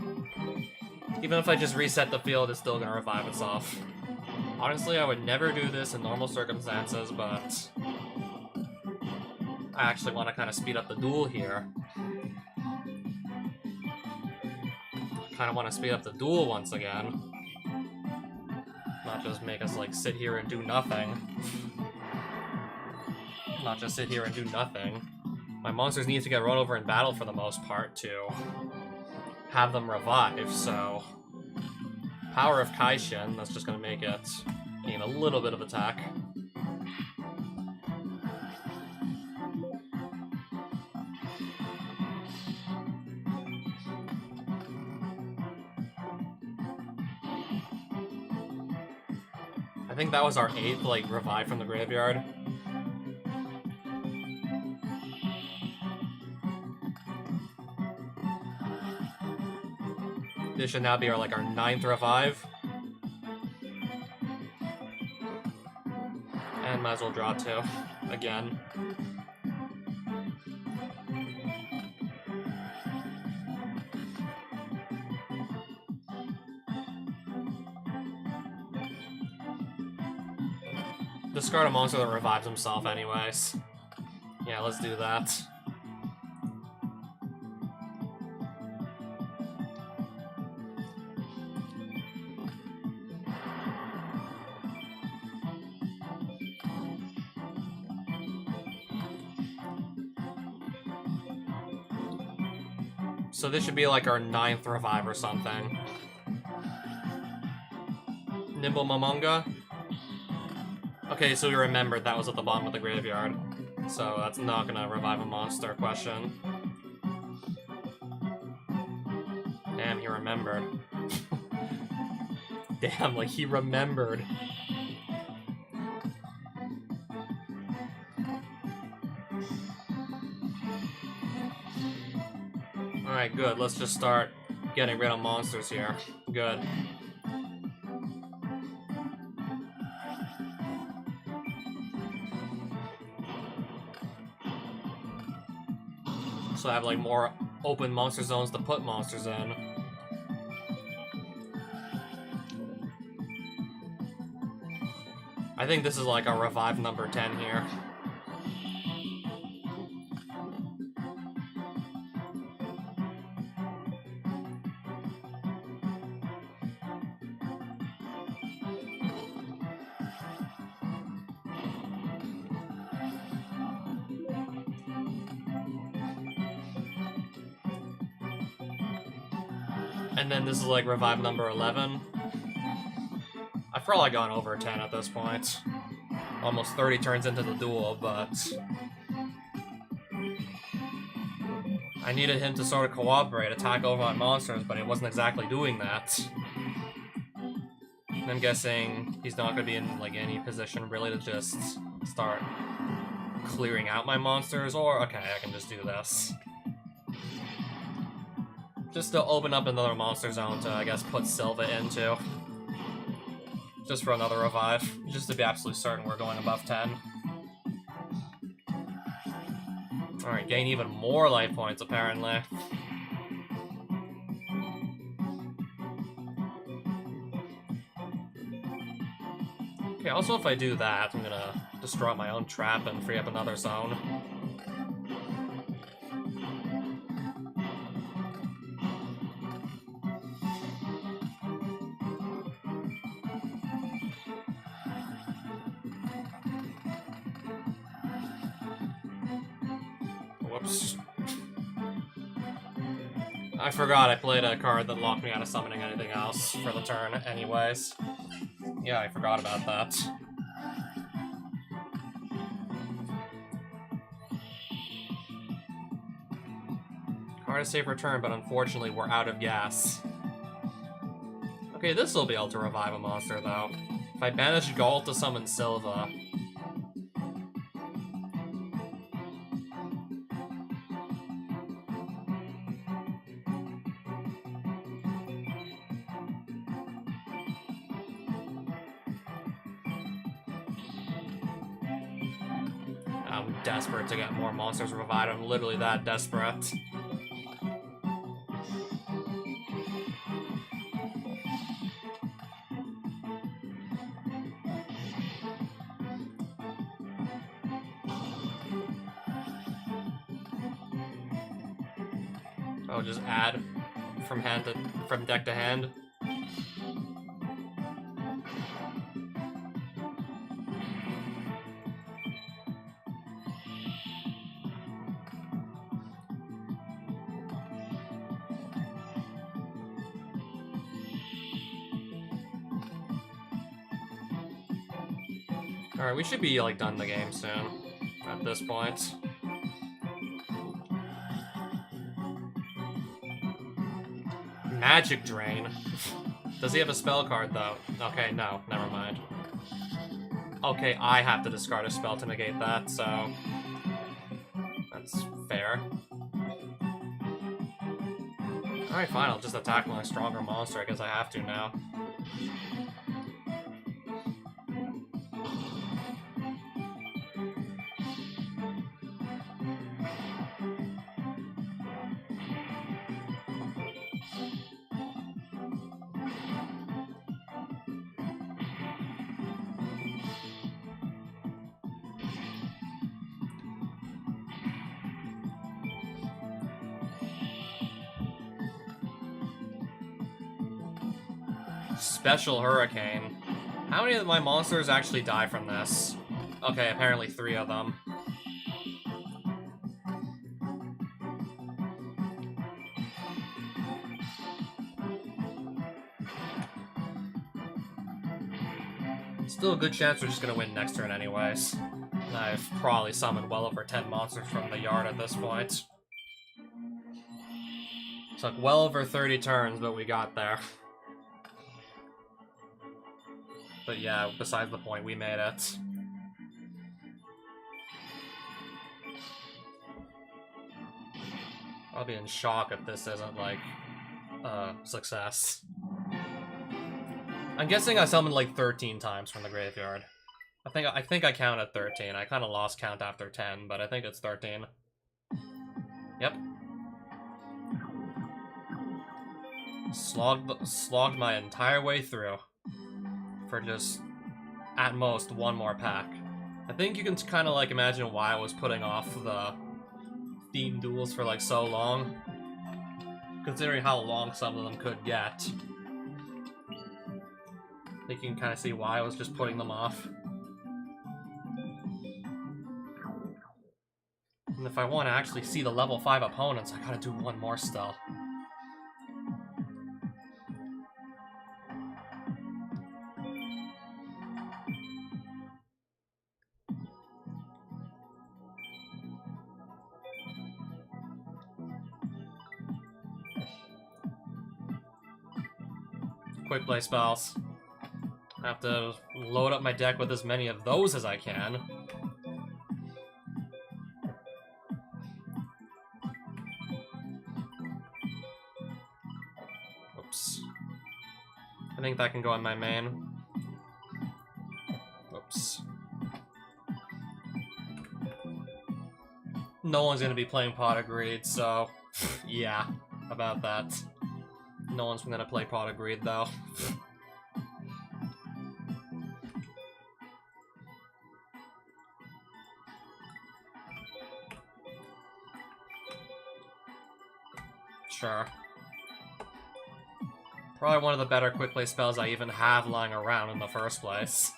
Even if I just reset the field, it's still gonna revive itself. Honestly, I would never do this in normal circumstances, but... I actually want to kind of speed up the duel here. Kind of want to speed up the duel once again. Not just make us, like, sit here and do nothing. Not just sit here and do nothing. My monsters need to get run over in battle for the most part to have them revive, so... Power of Kaishin, that's just gonna make it gain a little bit of attack. I think that was our 8th, like, revive from the graveyard. This should now be our 9th revive. And might as well draw 2. Again. Discard a monster that revives himself anyways. Yeah, let's do that. So this should be like our 9th revive or something. Nimble Momonga? Okay, so we remembered that was at the bottom of the graveyard. So that's not gonna revive a monster question. Damn, he remembered. Damn, like he remembered. Alright, good. Let's just start getting rid of monsters here. Good. So I have like more open monster zones to put monsters in. I think this is like a revive number 10 here. And then this is like revive number 11. I've probably gone over 10 at this point. Almost 30 turns into the duel, but I needed him to sort of cooperate, attack over on monsters, but he wasn't exactly doing that. And I'm guessing he's not going to be in like any position really to just start clearing out my monsters, or okay, I can just do this. Just to open up another monster zone to, I guess, put Silva into. Just for another revive. Just to be absolutely certain we're going above 10. Alright, gain even more life points, apparently. Okay, also if I do that, I'm gonna destroy my own trap and free up another zone. Whoops. I forgot I played a card that locked me out of summoning anything else for the turn anyways. Yeah, I forgot about that. Card is safe for turn, but unfortunately we're out of gas. Okay, this will be able to revive a monster though. If I banish Gault to summon Silva. I'm desperate to get more monsters revived. I'm literally that desperate. Oh, just add from deck to hand. Alright, we should be, like, done the game soon, at this point. Magic Drain? Does he have a spell card, though? Okay, no, never mind. Okay, I have to discard a spell to negate that, so... that's fair. Alright, fine, I'll just attack my stronger monster, I guess I have to now. Special Hurricane. How many of my monsters actually die from this? Okay, apparently 3 of them. Still a good chance we're just gonna win next turn anyways. And I've probably summoned well over 10 monsters from the yard at this point. Took well over 30 turns, but we got there. But yeah, besides the point, we made it. I'll be in shock if this isn't, like, a success. I'm guessing I summoned like 13 times from the graveyard. I think I counted 13. I kind of lost count after 10, but I think it's 13. Yep. Slogged my entire way through for just, at most, one more pack. I think you can kind of like imagine why I was putting off the theme duels for like so long, considering how long some of them could get. I think you can kind of see why I was just putting them off. And if I want to actually see the level 5 opponents, I gotta do one more still. Quick play spells. I have to load up my deck with as many of those as I can. Oops. I think that can go on my main. Oops. No one's gonna be playing Pot of Greed, so yeah, about that. No one's gonna play Pot of Greed, though. Sure. Probably one of the better quick play spells I even have lying around in the first place.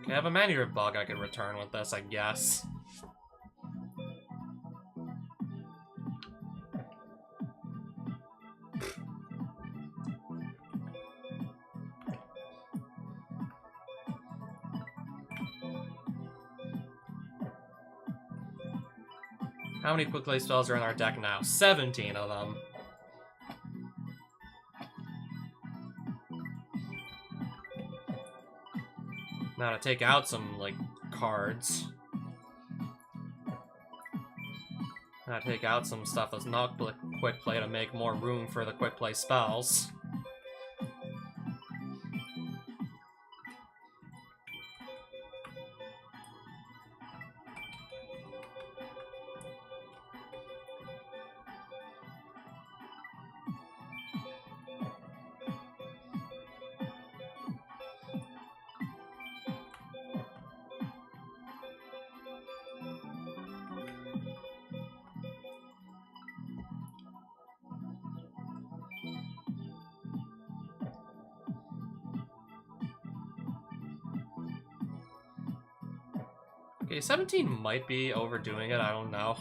Okay, I have a Maneater Bug I could return with this, I guess. How many quick play spells are in our deck now? 17 of them. Now to take out some, like, cards. Now to take out some stuff that's not quick play to make more room for the quick play spells. Okay, 17 might be overdoing it, I don't know.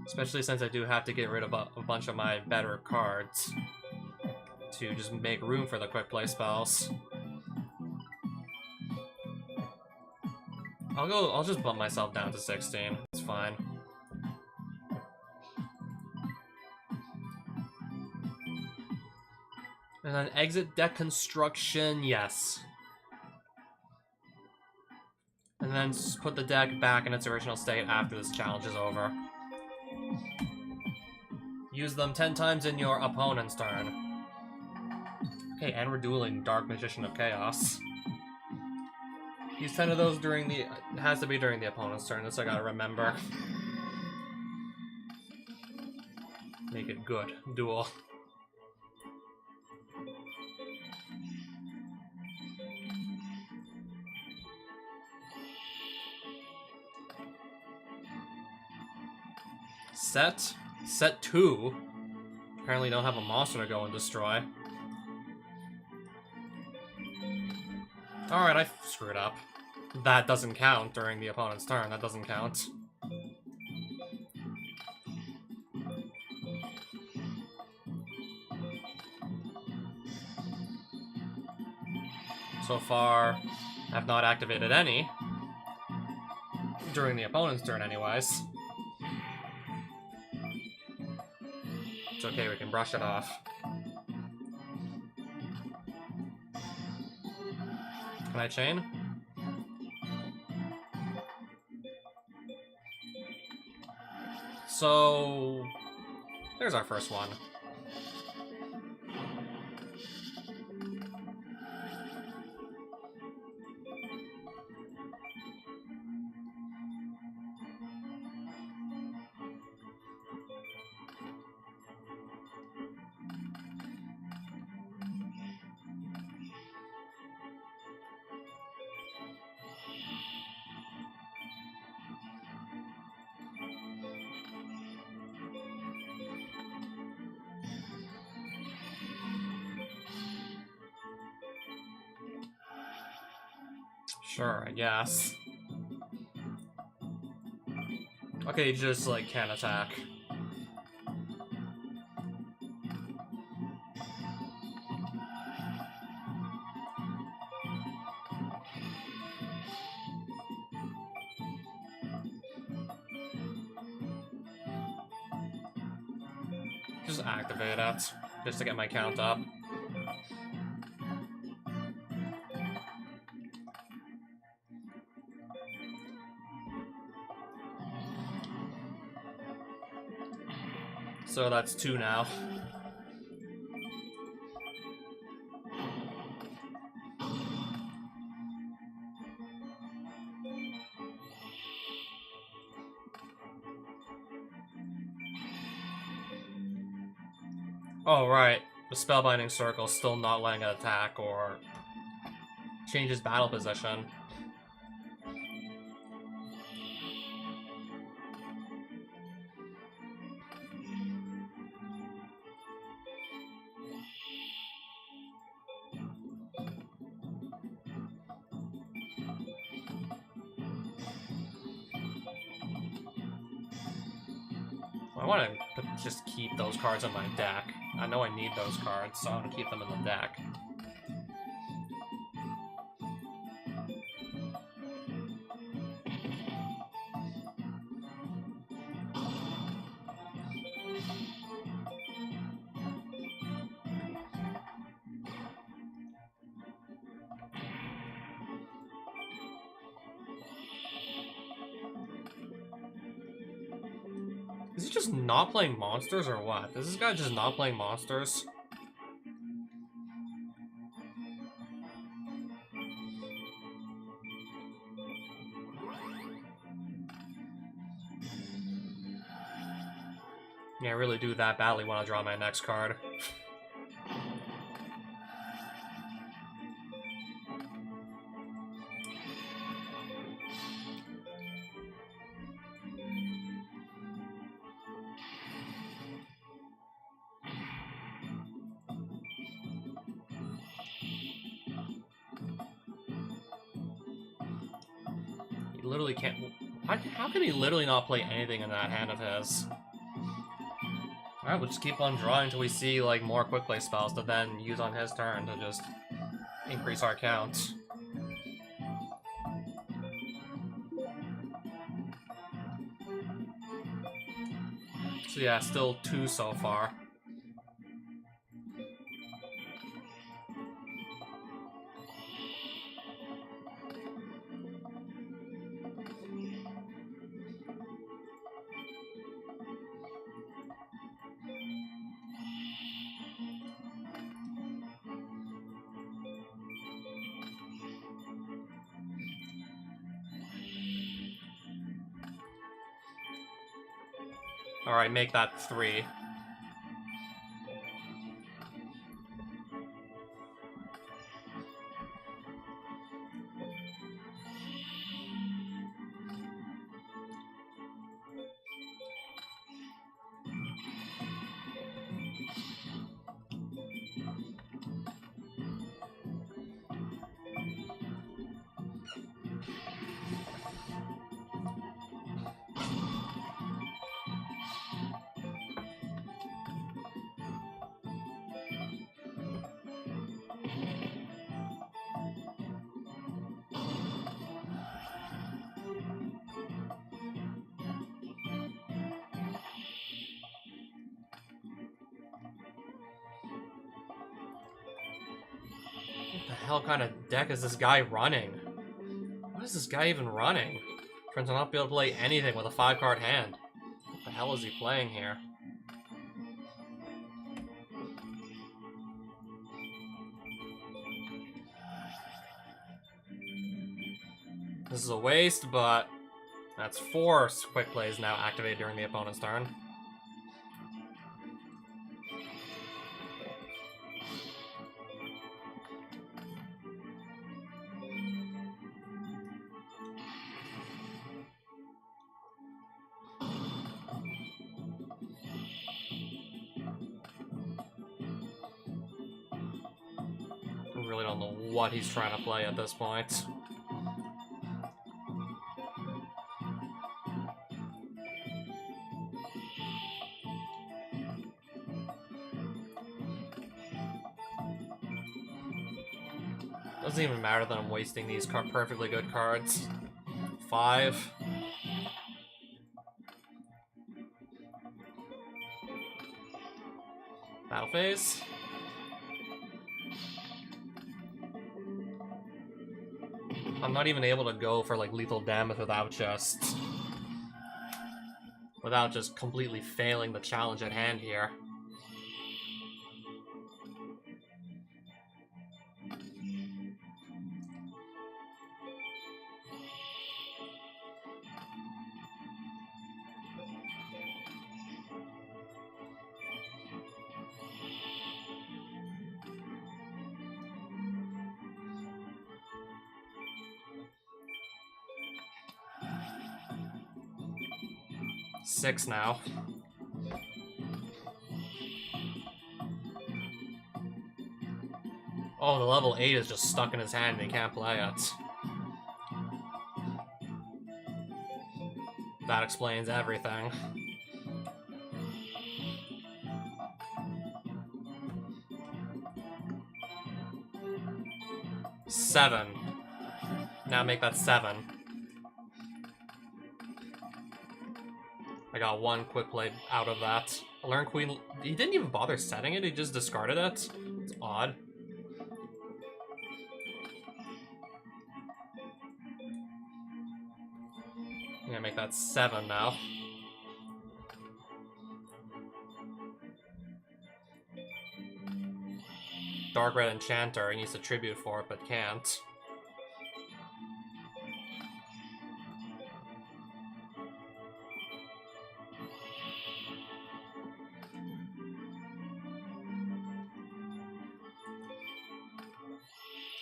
Especially since I do have to get rid of a bunch of my better cards to just make room for the quick play spells. I'll just bump myself down to 16, it's fine. And then exit deck construction, yes. And then put the deck back in its original state after this challenge is over. Use them 10 times in your opponent's turn. Okay, and we're dueling Dark Magician of Chaos. Use 10 of those during the... It has to be during the opponent's turn, this I gotta remember. Make it good. Duel. Set 2. Apparently don't have a monster to go and destroy. Alright, I screwed up. That doesn't count during the opponent's turn. That doesn't count. So far, I've not activated any. During the opponent's turn, anyways. It's okay, we can brush it off. Can I chain? So... there's our first one. Sure, I guess. Okay, you just, like, can't attack. Just activate it, just to get my count up. So that's 2 now. Oh, right. The Spellbinding Circle's still not letting it attack or change his battle position. I want to just keep those cards in my deck. I know I need those cards, so I want to keep them in the deck. Is he just not playing monsters or what? Is this guy just not playing monsters? Yeah, I really do that badly want to draw my next card. He literally can't... How can he literally not play anything in that hand of his? Alright, we'll just keep on drawing until we see, like, more quick play spells to then use on his turn to just increase our count. So yeah, still 2 so far. Alright, make that 3. The hell kind of deck is this guy running? What is this guy even running? Turns out not be able to play anything with a 5-card hand. What the hell is he playing here? This is a waste, but that's 4 quick plays now activated during the opponent's turn. I really don't know what he's trying to play at this point. Doesn't even matter that I'm wasting these perfectly good cards. 5. Battle phase. I'm not even able to go for like lethal damage without just completely failing the challenge at hand here. Six now. Oh, the level 8 is just stuck in his hand and he can't play it. That explains everything. Seven. Now make that 7. I got 1 quick play out of that. Learn Queen. He didn't even bother setting it, he just discarded it. It's odd. I'm gonna make that 7 now. Dark Red Enchanter, he needs to tribute for it, but can't.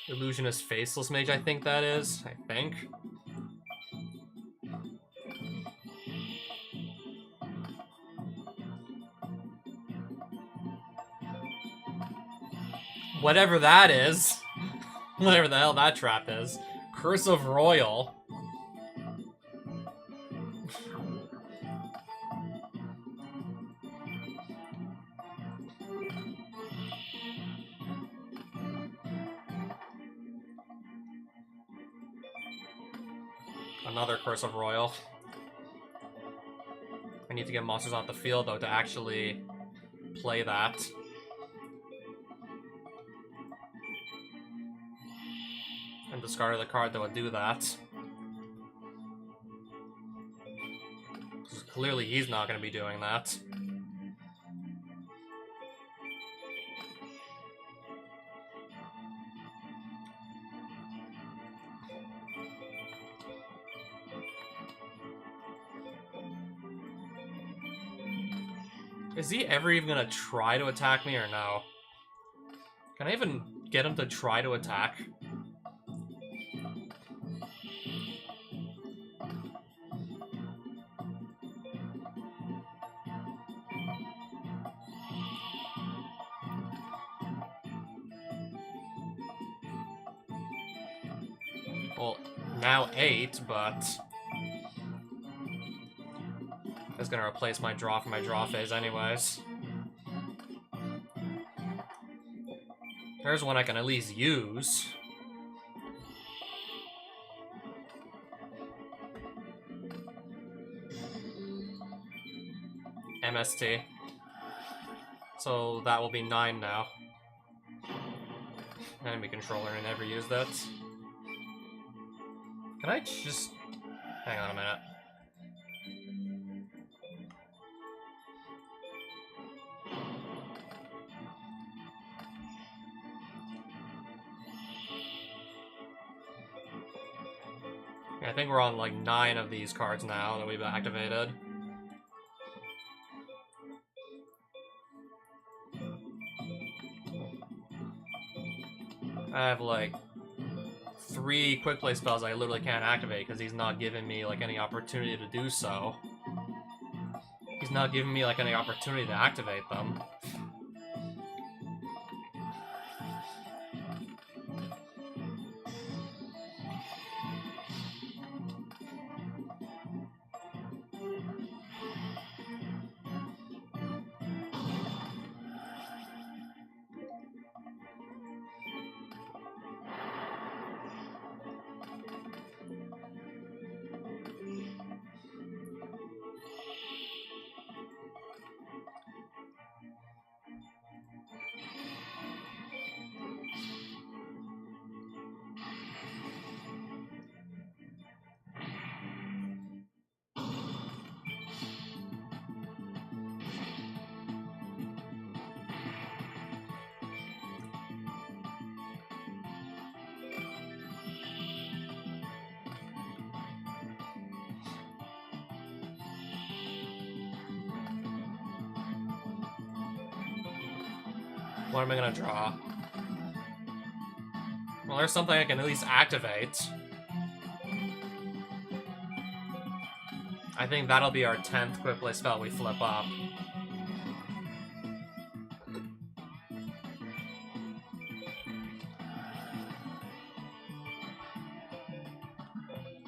Illusionist Faceless Mage, I think that is. I think. Whatever that is. Whatever the hell that trap is. Curse of Royal. Another Curse of Royal. I need to get monsters off the field, though, to actually play that. And discard the card that would do that. Clearly he's not going to be doing that. Is he ever even gonna try to attack me or no? Can I even get him to try to attack? Well, now 8, but it's gonna replace my draw from my draw phase anyways. There's one I can at least use. MST. So that will be 9 now. Enemy controller, I never used that. Can I just... Hang on a minute. I think we're on like 9 of these cards now that we've activated. I have like 3 quick play spells I literally can't activate because he's not giving me like any opportunity to do so. He's not giving me like any opportunity to activate them. What am I gonna draw? Well, there's something I can at least activate. I think that'll be our 10th quick play spell we flip up.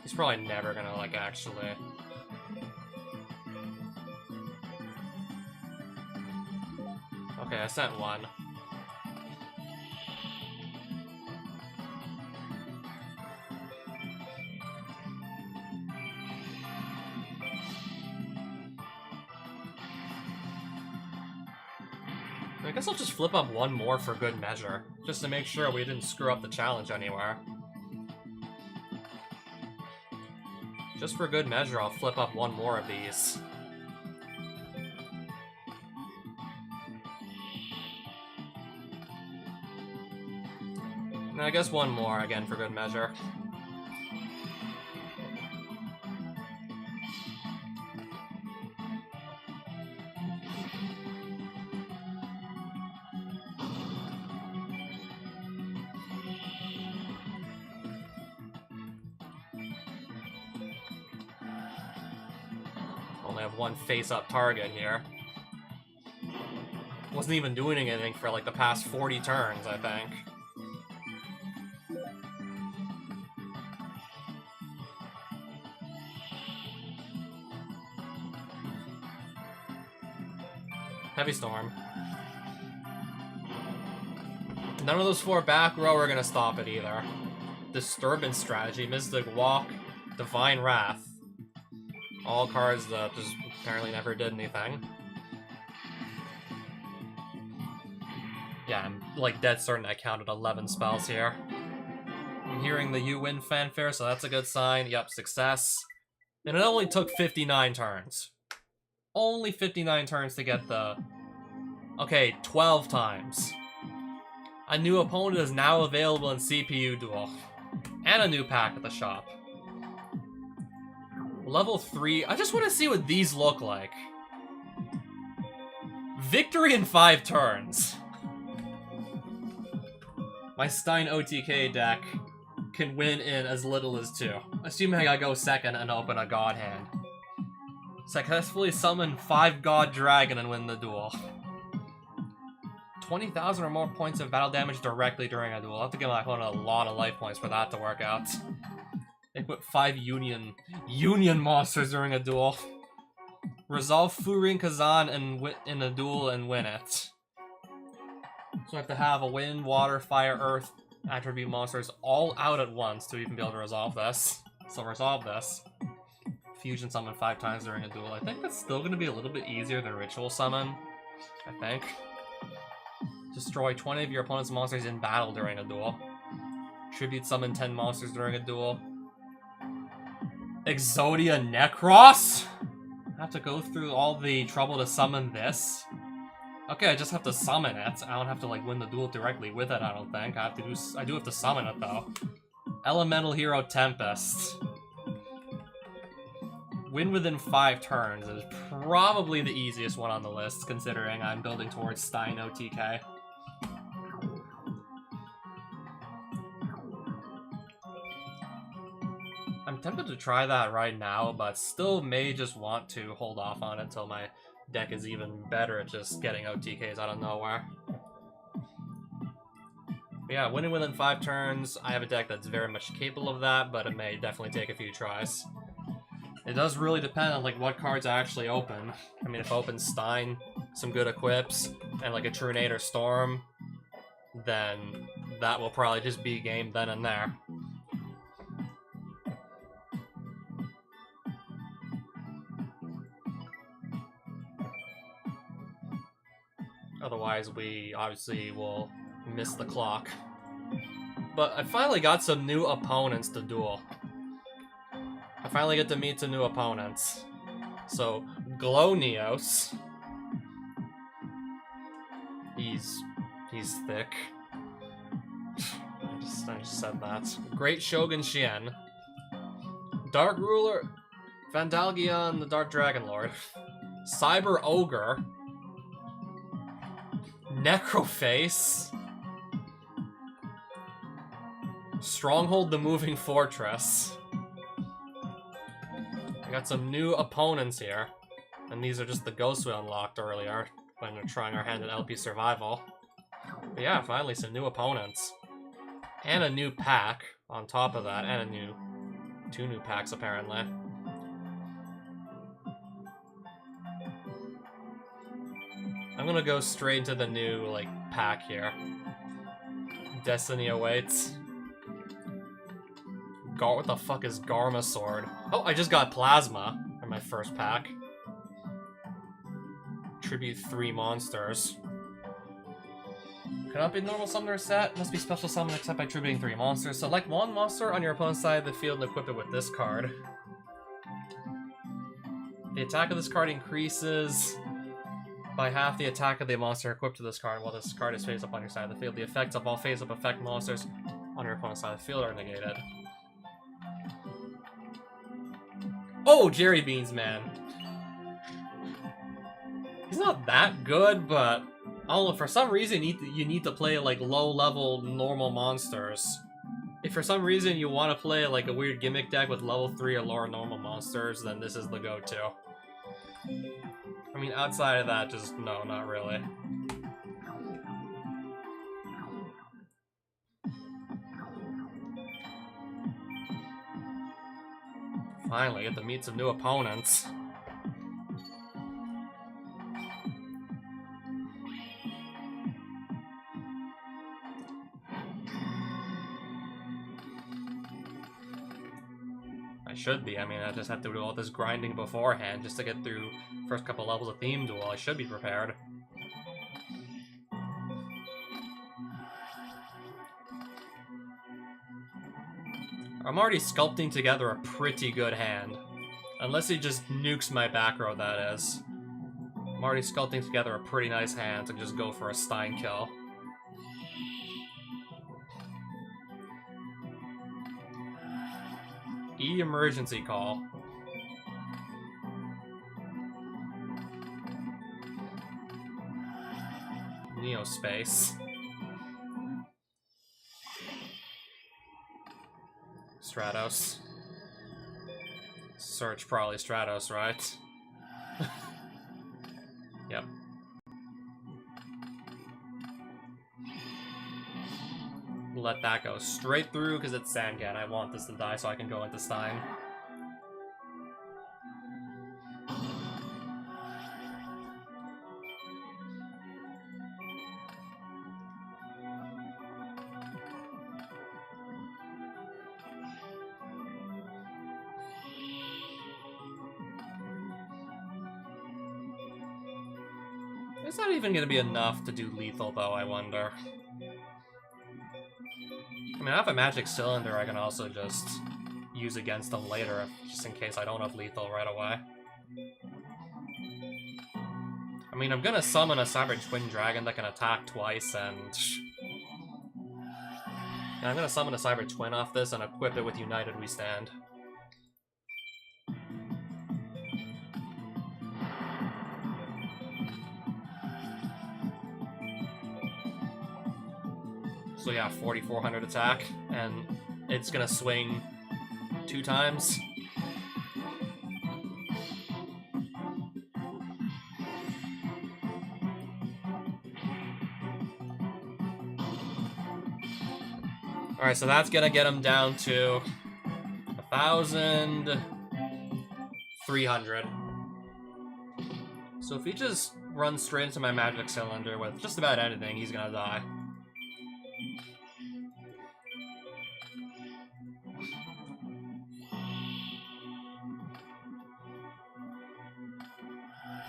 He's probably never gonna, like, actually... Okay, I sent one. I guess I'll just flip up one more for good measure, just to make sure we didn't screw up the challenge anywhere. Just for good measure, I'll flip up one more of these. And I guess one more, again, for good measure. Only have one face-up target here. Wasn't even doing anything for like the past 40 turns, I think. Heavy Storm. None of those 4 back row are gonna stop it either. Disturbance Strategy, Mystic Walk, Divine Wrath. All cards that just apparently never did anything. Yeah, I'm like dead certain I counted 11 spells here. I'm hearing the you win fanfare, so that's a good sign. Yep, success. And it only took 59 turns. Only 59 turns to get the... Okay, 12 times. A new opponent is now available in CPU Duel. And a new pack at the shop. Level 3, I just want to see what these look like. Victory in 5 turns. My Stein OTK deck can win in as little as 2. Assuming I go second and open a God hand. Successfully summon 5 God Dragon and win the duel. 20,000 or more points of battle damage directly during a duel. I'll have to give my opponent a lot of life points for that to work out. They put 5 Union monsters during a duel. Resolve Furin Kazan in a duel and win it. So I have to have a wind, water, fire, earth attribute monsters all out at once to even be able to resolve this. So resolve this. Fusion summon 5 times during a duel. I think that's still going to be a little bit easier than Ritual Summon. I think. Destroy 20 of your opponent's monsters in battle during a duel. Tribute summon 10 monsters during a duel. Exodia Necros? I have to go through all the trouble to summon this? Okay, I just have to summon it. I don't have to, like, win the duel directly with it, I don't think. I do have to summon it, though. Elemental Hero Tempest. Win within 5 turns is probably the easiest one on the list, considering I'm building towards Stein OTK. I'm tempted to try that right now, but still may just want to hold off on it until my deck is even better at just getting OTKs out of nowhere. But yeah, winning within 5 turns, I have a deck that's very much capable of that, but it may definitely take a few tries. It does really depend on, like, what cards I actually open. I mean, if I open Stein, some good equips, and, like, a Truenator Storm, then that will probably just be game then and there. Otherwise, we obviously will miss the clock. But I finally got some new opponents to duel. I finally get to meet some new opponents. So, Glownios. He's thick. I just said that. Great Shogun Shien. Dark Ruler. Vandalgion, the Dark Dragon Lord. Cyber Ogre. Necroface. Stronghold the Moving Fortress. I got some new opponents here. And these are just the ghosts we unlocked earlier when we're trying our hand at LP Survival. But yeah, finally some new opponents. And a new pack on top of that, and two new packs apparently. I'm gonna go straight into the new, like, pack here. Destiny Awaits. What the fuck is Garma Sword? Oh, I just got Plasma in my first pack. Tribute 3 monsters. Cannot be normal summoner set. Must be special summon except by tributing 3 monsters. Select 1 monster on your opponent's side of the field and equip it with this card. The attack of this card increases by half the attack of the monster equipped to this card while this card is face up on your side of the field. The effects of all face-up effect monsters on your opponent's side of the field are negated. Oh, Jerry Beans, man. He's not that good, but I don't know, for some reason you need to play, like, low-level normal monsters. If for some reason you want to play, like, a weird gimmick deck with level 3 or lower normal monsters, then this is the go-to. I mean, outside of that, just no, not really. Finally, get to meet some new opponents. I should be. I mean, I just have to do all this grinding beforehand just to get through first couple levels of Theme Duel. I should be prepared. I'm already sculpting together a pretty good hand. Unless he just nukes my back row, that is. I'm already sculpting together a pretty nice hand to just go for a Stein kill. Emergency Call. Neospace. Stratos. Search probably Stratos, right? Yep. Let that go straight through because it's Sangan. I want this to die so I can go into Stein. Is that even gonna be enough to do lethal, though, I wonder? I mean, I have a magic cylinder I can also just use against them later, just in case I don't have lethal right away. I mean, I'm gonna summon a Cyber Twin Dragon that can attack twice, and I'm gonna summon a Cyber Twin off this and equip it with United We Stand. So yeah, 4,400 attack, and it's gonna swing 2 times. Alright, so that's gonna get him down to 1,300. So if he just runs straight into my magic cylinder with just about anything, he's gonna die.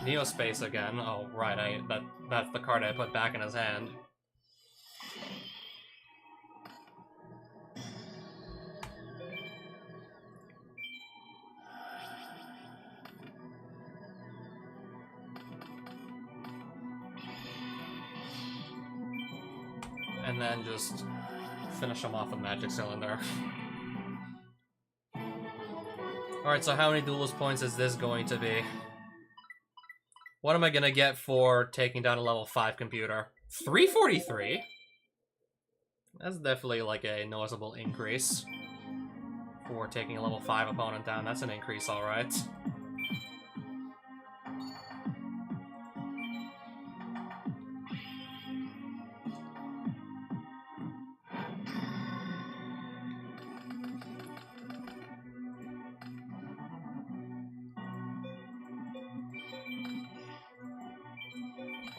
Neospace again. Oh, right, that's the card I put back in his hand. And then just finish him off with Magic Cylinder. Alright, so how many duelist points is this going to be? What am I gonna get for taking down a level 5 computer? 343? That's definitely like a noticeable increase for taking a level 5 opponent down. That's an increase, alright.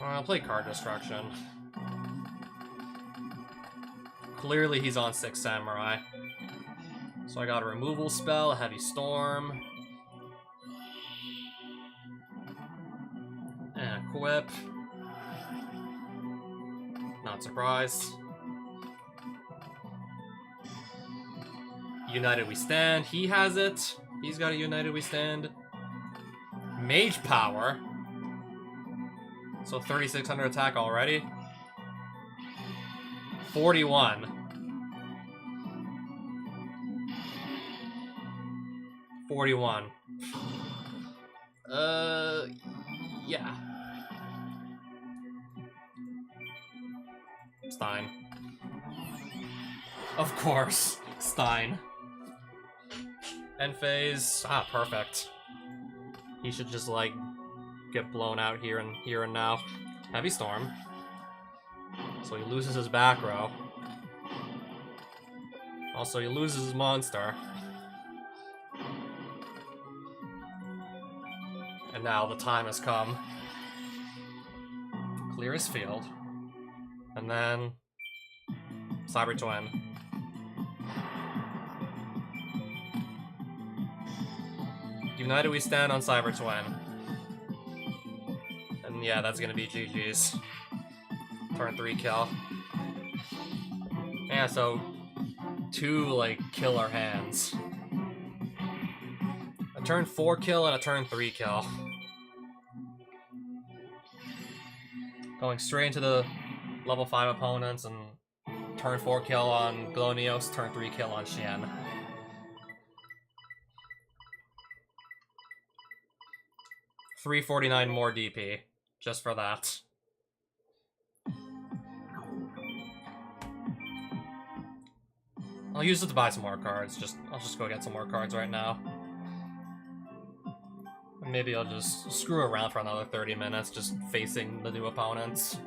I'll play Card Destruction. Clearly he's on 6 Samurai. So I got a removal spell, a Heavy Storm. And equip. Not surprised. United We Stand, he has it. He's got a United We Stand. Mage Power. So 3,600 attack already. 41. 41. Yeah. Stein. Of course, Stein. End phase. Ah, perfect. He should just, like, get blown out here and now. Heavy Storm. So he loses his back row. Also, he loses his monster. And now the time has come. Clear his field. And then Cyber Twin. United We Stand on Cyber Twin. And yeah, that's gonna be GG's. Turn 3 kill. Yeah, so 2, like, killer hands. A turn 4 kill and a turn 3 kill. Going straight into the level 5 opponents and turn 4 kill on Glonios, turn 3 kill on Xian. $349 more DP, just for that. I'll use it to buy some more cards. I'll just go get some more cards right now. And maybe I'll just screw around for another 30 minutes, just facing the new opponents.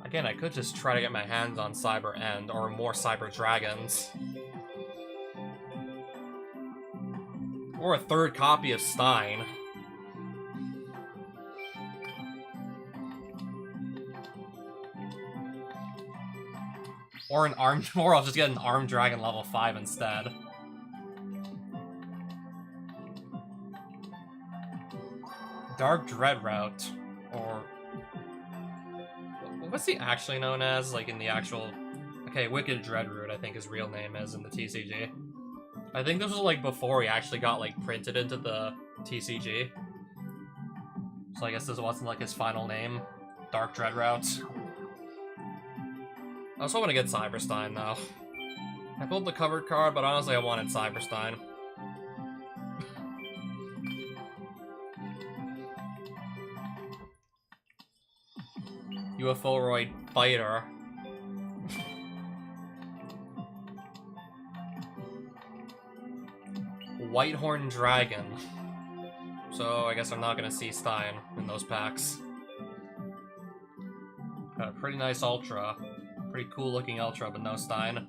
Again, I could just try to get my hands on Cyber End or more Cyber Dragons. Or a 3rd copy of Stein. Or an arm, or I'll just get an Armed Dragon level 5 instead. Dark Dread Route, or... What's he actually known as, like, in the actual... Okay, Wicked Dreadroot, I think his real name is in the TCG. I think this was, like, before he actually got, like, printed into the TCG. So I guess this wasn't, like, his final name. Dark Dread Route. I was hoping to get Cyberstein, though. I pulled the covered card, but honestly I wanted Cyberstein. UFOroid Fighter. Whitehorn Dragon. So I guess I'm not gonna see Stein in those packs. Got a pretty nice Ultra. Pretty cool looking Ultra, but no Stein.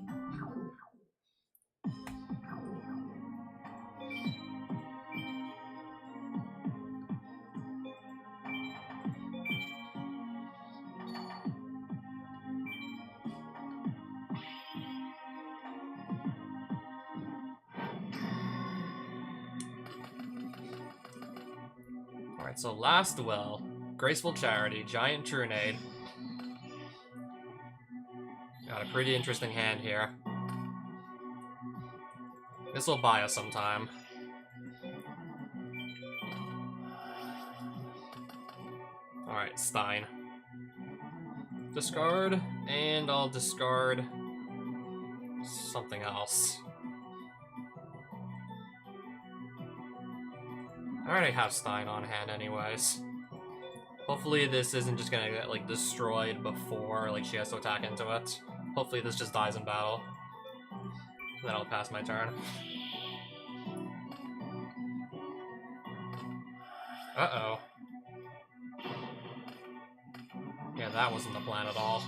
Alright, so last duel. Graceful Charity, Giant Trunade. Got a pretty interesting hand here. This will buy us some time. Alright, Stein. Discard, and I'll discard something else. I already have Stein on hand anyways. Hopefully this isn't just gonna get, like, destroyed before, like, she has to attack into it. Hopefully this just dies in battle. And then I'll pass my turn. Uh-oh. Yeah, that wasn't the plan at all.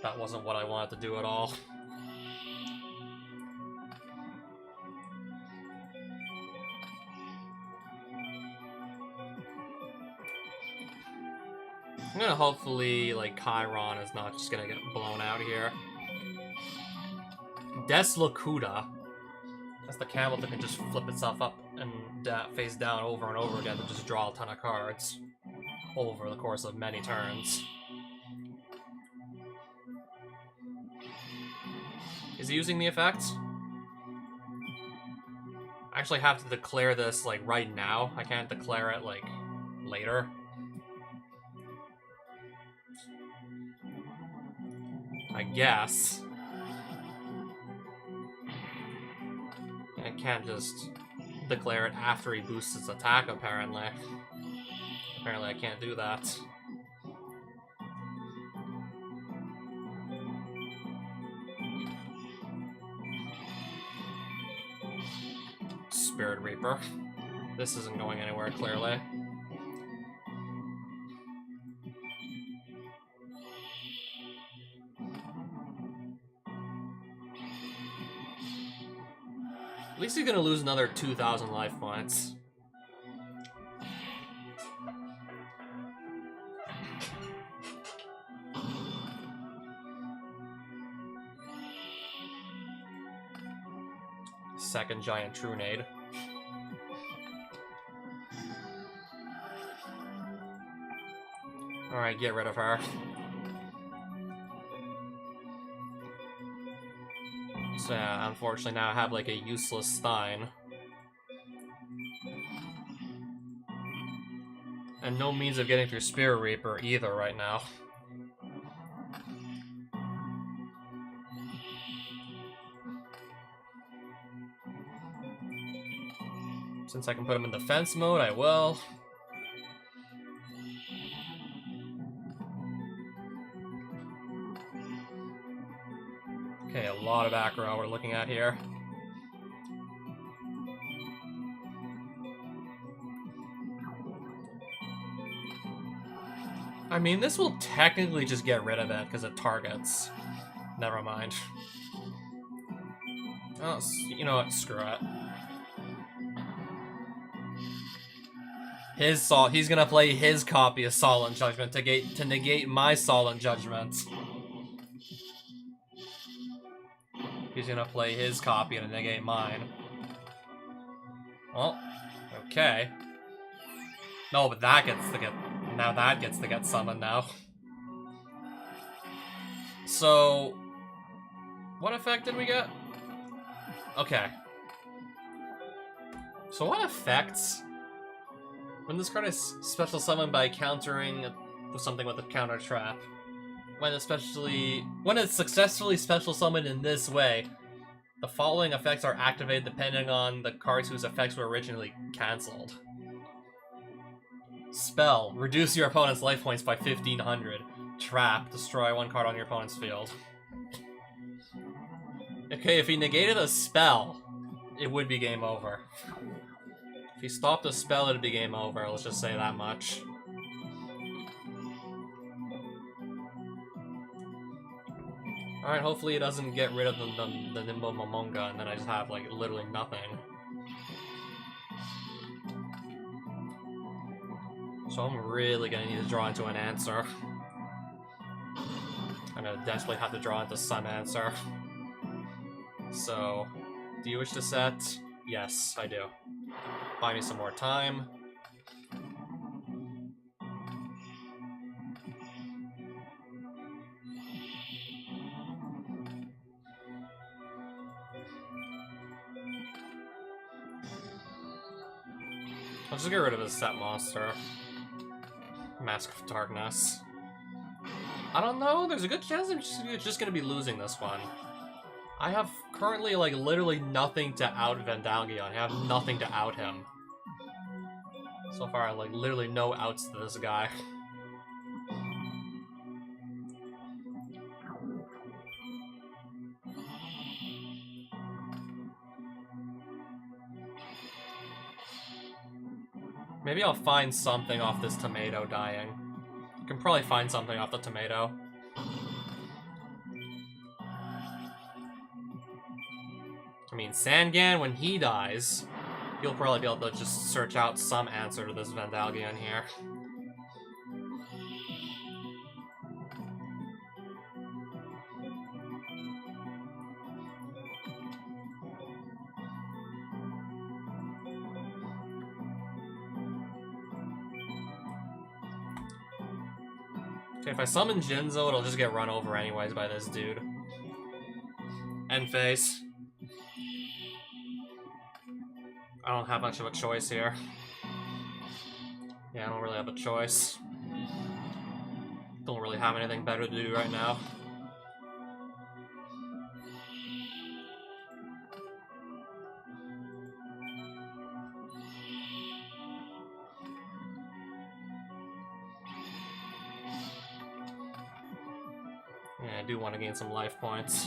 That wasn't what I wanted to do at all. I'm gonna hopefully, like, Chiron is not just gonna get blown out here. Deslocuda. That's the camel that can just flip itself up and face down over and over again to just draw a ton of cards over the course of many turns. Is he using the effect? I actually have to declare this, like, right now. I can't declare it, like, later. I guess. I can't just declare it after he boosts his attack, apparently. Apparently I can't do that. Spirit Reaper. This isn't going anywhere, clearly. At least he's gonna lose another 2,000 life points. Second Giant Trunade. Alright, get rid of her. So yeah, unfortunately now I have like a useless Stein. And no means of getting through Spirit Reaper either right now. Since I can put him in defense mode, I will. Okay, a lot of aggro we're looking at here. I mean, this will technically just get rid of it because it targets. Never mind. Oh, you know what? Screw it. He's gonna play his copy of Solemn Judgment to negate my Solemn Judgment. He's gonna play his copy to negate mine. Well, okay. No, but that gets to get summoned now. So, what effect did we get? Okay. So what effects? When this card is special summoned by countering something with a counter trap. When it's successfully special summoned in this way, the following effects are activated depending on the cards whose effects were originally cancelled. Spell. Reduce your opponent's life points by 1,500. Trap. Destroy one card on your opponent's field. Okay, if he negated a spell, it would be game over. If he stopped a spell, it'd be game over. Let's just say that much. Alright, hopefully he doesn't get rid of the Nimbo Momonga, and then I just have, like, literally nothing. So I'm really gonna need to draw into an answer. I'm gonna desperately have to draw into some answer. So, do you wish to set? Yes, I do. Buy me some more time. I'll just get rid of his set monster. Mask of Darkness. I don't know, there's a good chance I'm just gonna be losing this one. I have currently, like, literally nothing to out Vandalgion. I have nothing to out him. So far, I have, like, literally no outs to this guy. Maybe I'll find something off this tomato dying. I can probably find something off the tomato. I mean, Sangan, when he dies, you'll probably be able to just search out some answer to this Vandalgion here. Okay, if I summon Jinzo, it'll just get run over anyways by this dude. End phase. I don't have much of a choice here. Yeah, I don't really have a choice. Don't really have anything better to do right now. Yeah, I do want to gain some life points.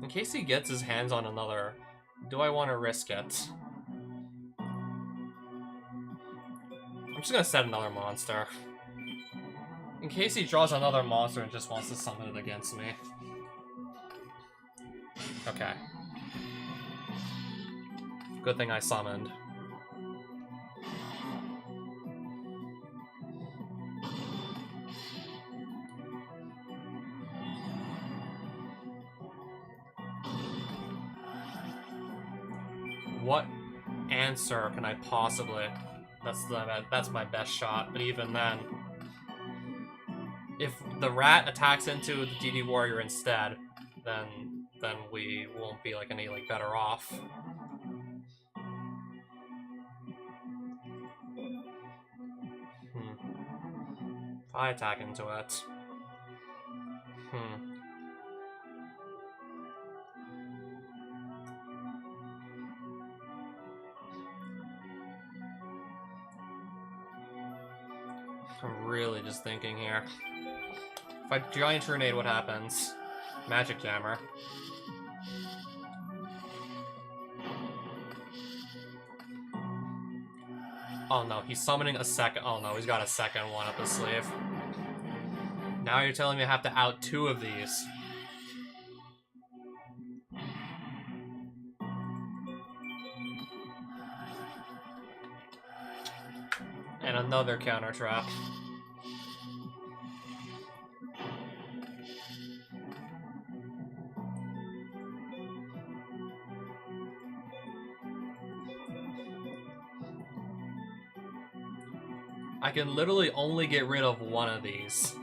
In case he gets his hands on another, do I want to risk it? I'm just gonna set another monster. In case he draws another monster and just wants to summon it against me. Okay. Good thing I summoned. What answer can I possibly... That's my best shot, but even then... If the rat attacks into the DD warrior instead, then we won't be like any better off. If I attack into it. I'm really just thinking here. If I Giant Tornado, what happens? Magic Jammer. Oh no, he's summoning a second. Oh no, he's got a second one up his sleeve. Now you're telling me I have to out 2 of these. And another counter trap. I can literally only get rid of one of these.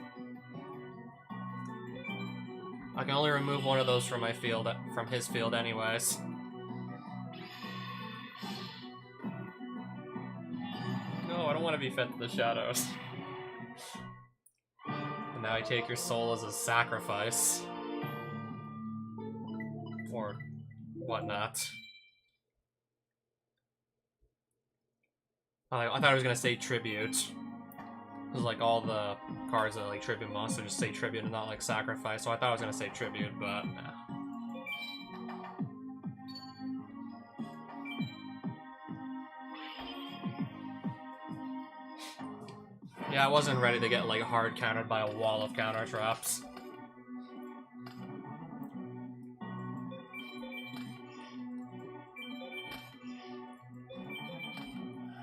I can only remove one of those from my field, from his field anyways. No, I don't want to be fed to the shadows. And now I take your soul as a sacrifice. Or whatnot. I thought I was gonna say tribute. Because like all the cards that like tribute monsters just say tribute and not like sacrifice, so I thought I was gonna say tribute, but nah. Yeah, I wasn't ready to get like hard countered by a wall of counter traps.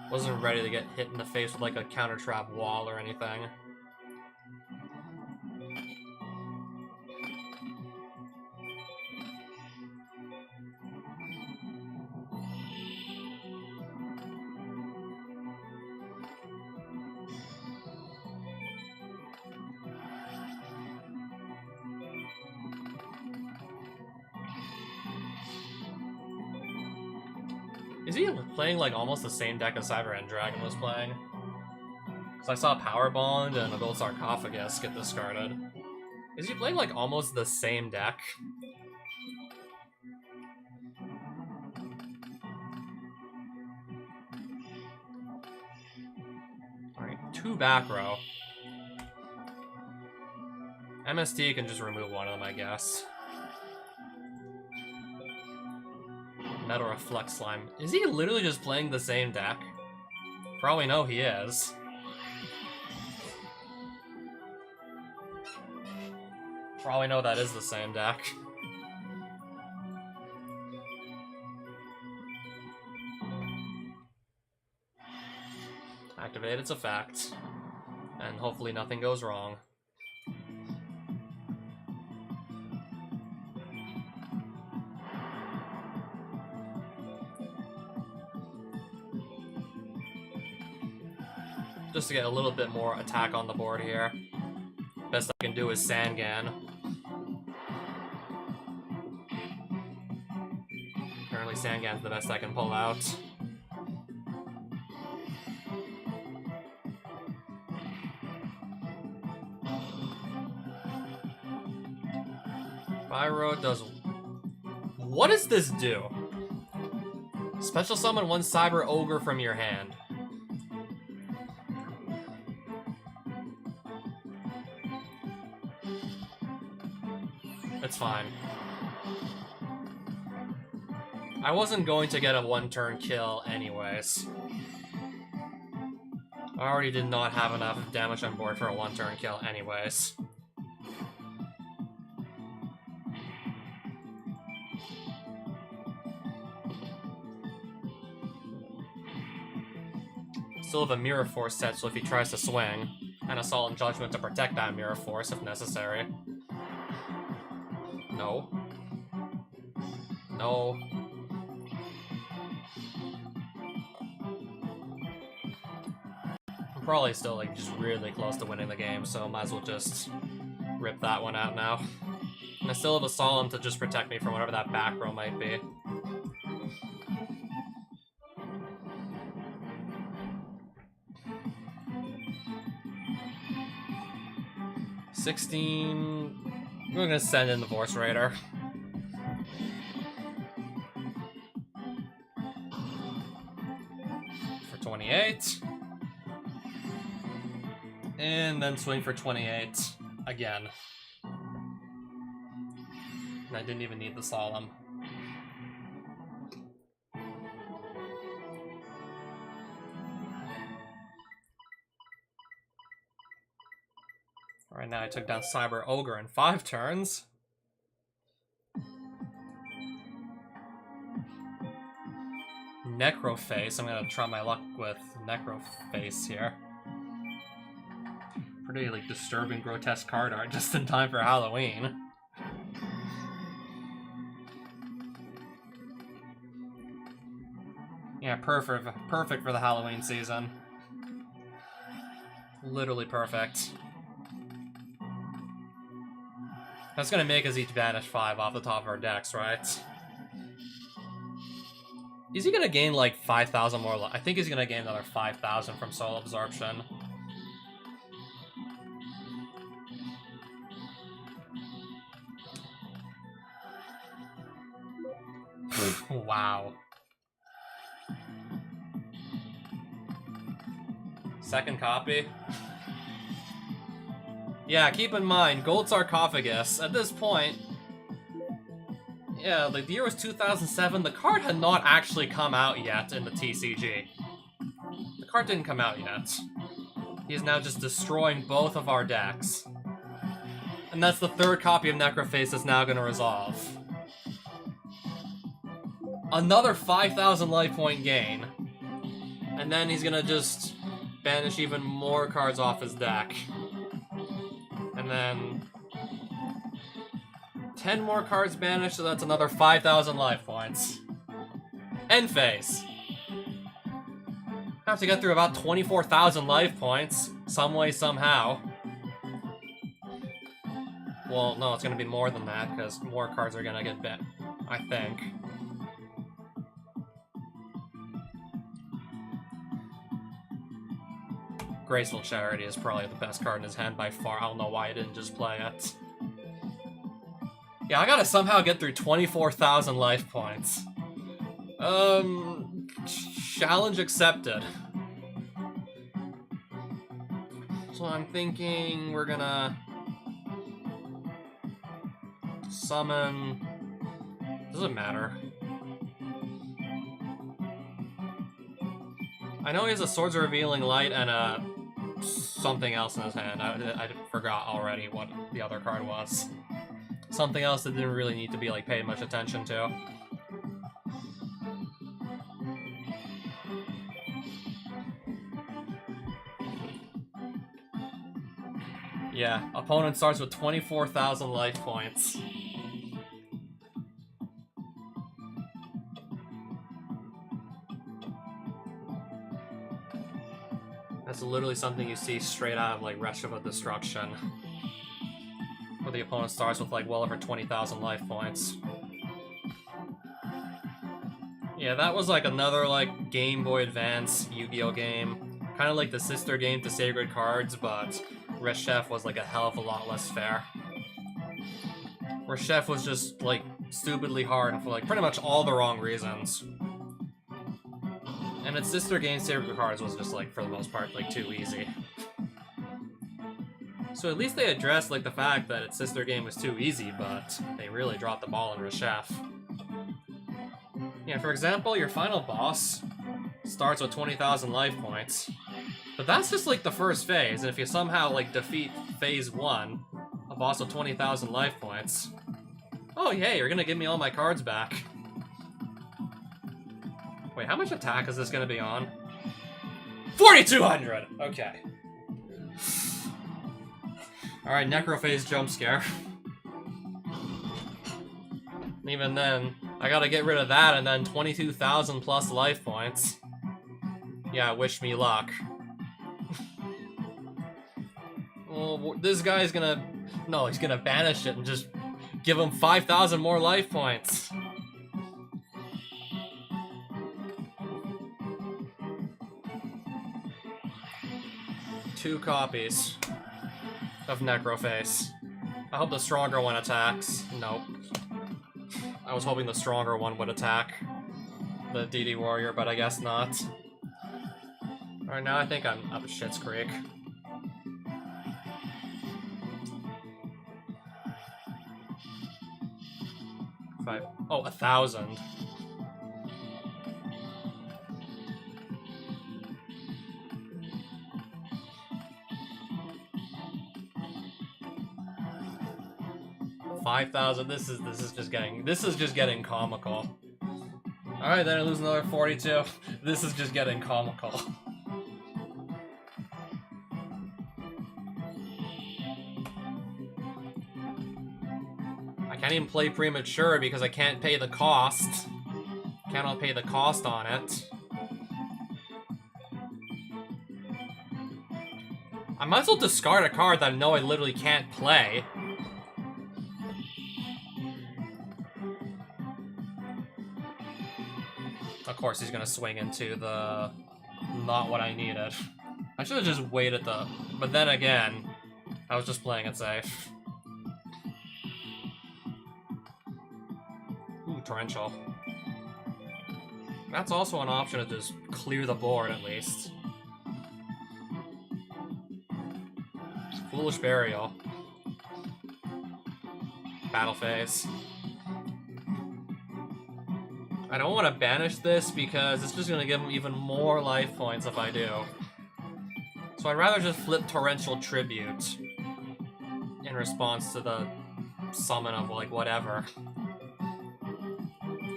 Wasn't ready to get hit in the face with like a counter trap wall or anything. Is he playing like almost the same deck as Cyber End Dragon was playing? Because I saw Power Bond and a Gold Sarcophagus get discarded. Is he playing like almost the same deck? Alright, 2 back row. MST can just remove one of them, I guess. Metal Reflect Slime. Is he literally just playing the same deck? For all we know, he is. For all we know, that is the same deck. Activate, it's a fact. And hopefully nothing goes wrong. Just to get a little bit more attack on the board here. Best I can do is Sangan. Apparently Sangan's the best I can pull out. Pyro does... What does this do? Special summon 1 Cyber Ogre from your hand. It's fine. I wasn't going to get a 1-turn kill anyways. I already did not have enough damage on board for a 1-turn kill anyways. Still have a Mirror Force set, so if he tries to swing, and Assault and Judgment to protect that Mirror Force if necessary. No. No. I'm probably still like just really close to winning the game, so might as well just rip that one out now. And I still have a Solemn to just protect me from whatever that back row might be. We're gonna send in the Vorse Raider. For 28. And then swing for 28 again. And I didn't even need the Solemn. Now I took down Cyber Ogre in 5 turns. Necroface. I'm gonna try my luck with Necroface here. Pretty, like, disturbing, grotesque card art just in time for Halloween. Yeah, perfect for the Halloween season. Literally perfect. That's gonna make us each banish 5 off the top of our decks, right? Is he gonna gain like 5,000 more life? I think he's gonna gain another 5,000 from Soul Absorption. Wow. Second copy. Yeah, keep in mind, Gold Sarcophagus, at this point, yeah, like the year was 2007, the card had not actually come out yet in the TCG. The card didn't come out yet. He is now just destroying both of our decks. And that's the third copy of Necroface that's now going to resolve. Another 5,000 life point gain. And then he's going to just banish even more cards off his deck. And then 10 more cards banished, so that's another 5,000 life points. End phase. Have to get through about 24,000 life points, some way, somehow. Well, no, it's gonna be more than that, because more cards are gonna get bit, I think. Graceful Charity is probably the best card in his hand by far. I don't know why I didn't just play it. Yeah, I gotta somehow get through 24,000 life points. Challenge accepted. So I'm thinking we're gonna summon... Doesn't matter. I know he has a Swords of Revealing Light and a something else in his hand. I forgot already what the other card was. Something else that didn't really need to be, like, paid much attention to. Yeah, opponent starts with 24,000 life points. That's literally something you see straight out of, like, Reshiva Destruction. Where the opponent starts with, like, well over 20,000 life points. Yeah, that was, like, another, like, Game Boy Advance Yu-Gi-Oh game. Kind of like the sister game to Sacred Cards, but Reshef was, like, a hell of a lot less fair. Reshef was just, like, stupidly hard for, like, pretty much all the wrong reasons. And its sister game, Sacred Cards, was just, like, for the most part, like, too easy. So at least they addressed, like, the fact that its sister game was too easy, but they really dropped the ball in Reshef. Yeah, for example, your final boss starts with 20,000 life points. But that's just, like, the first phase, and if you somehow, like, defeat phase 1, a boss with 20,000 life points... Oh, yay, you're gonna give me all my cards back. Wait, how much attack is this gonna be on? 4,200! Okay. Alright, Necrophase jump scare. Even then, I gotta get rid of that and then 22,000 plus life points. Yeah, wish me luck. Well, this guy's gonna... No, he's gonna banish it and just give him 5,000 more life points. Two copies of Necroface. I hope the stronger one attacks. Nope. I was hoping the stronger one would attack the DD Warrior, but I guess not. Alright, now I think I'm up at Schitt's Creek. Oh, 1,000. 5,000. This is just getting comical. Alright, then I lose another 42. This is just getting comical. I can't even play premature because I can't pay the cost. Cannot pay the cost on it. I might as well discard a card that I know I literally can't play. Of course he's gonna swing into the... not what I needed. I should've just waited the... But then again, I was just playing it safe. Ooh, Torrential. That's also an option to just clear the board, at least. Foolish Burial. Battle Phase. I don't want to banish this because it's just going to give him even more life points if I do. So I'd rather just flip Torrential Tribute in response to the summon of, like, whatever.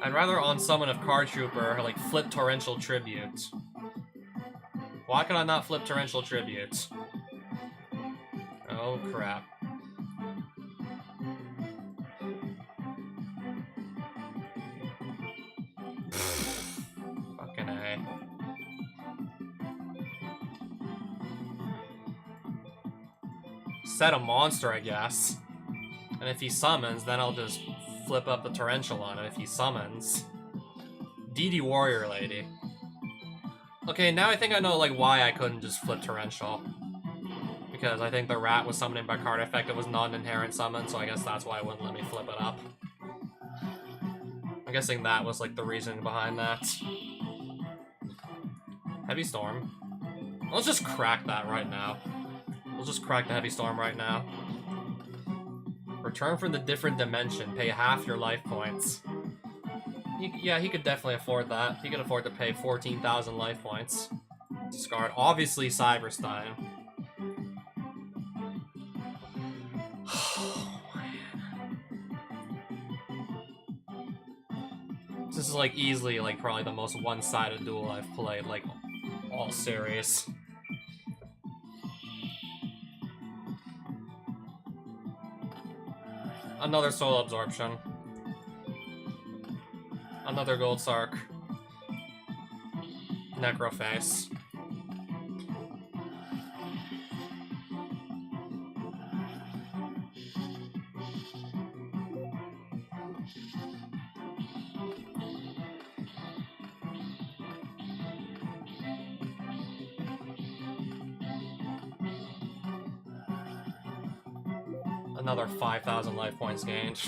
I'd rather on summon of Card Trooper, like, flip Torrential Tribute. Why could I not flip Torrential Tribute? Oh, crap. Fucking A. Set a monster, I guess. And if he summons, then I'll just flip up the Torrential on it if he summons. DD Warrior Lady. Okay, now I think I know, like, why I couldn't just flip Torrential. Because I think the rat was summoning by card effect. It was not an inherent summon, so I guess that's why it wouldn't let me flip it up. I'm guessing that was, like, the reasoning behind that. Heavy Storm. Let's just crack that right now. We'll just crack the Heavy Storm right now. Return from the different dimension. Pay half your life points. Yeah, he could definitely afford that. He could afford to pay 14,000 life points. Discard. Obviously, Cyberstein. Oh, man. This is, like, easily, like, probably the most one-sided duel I've played, like, all series. Another Soul Absorption. Another Gold Sark. Necroface. Another 5,000 life points gained.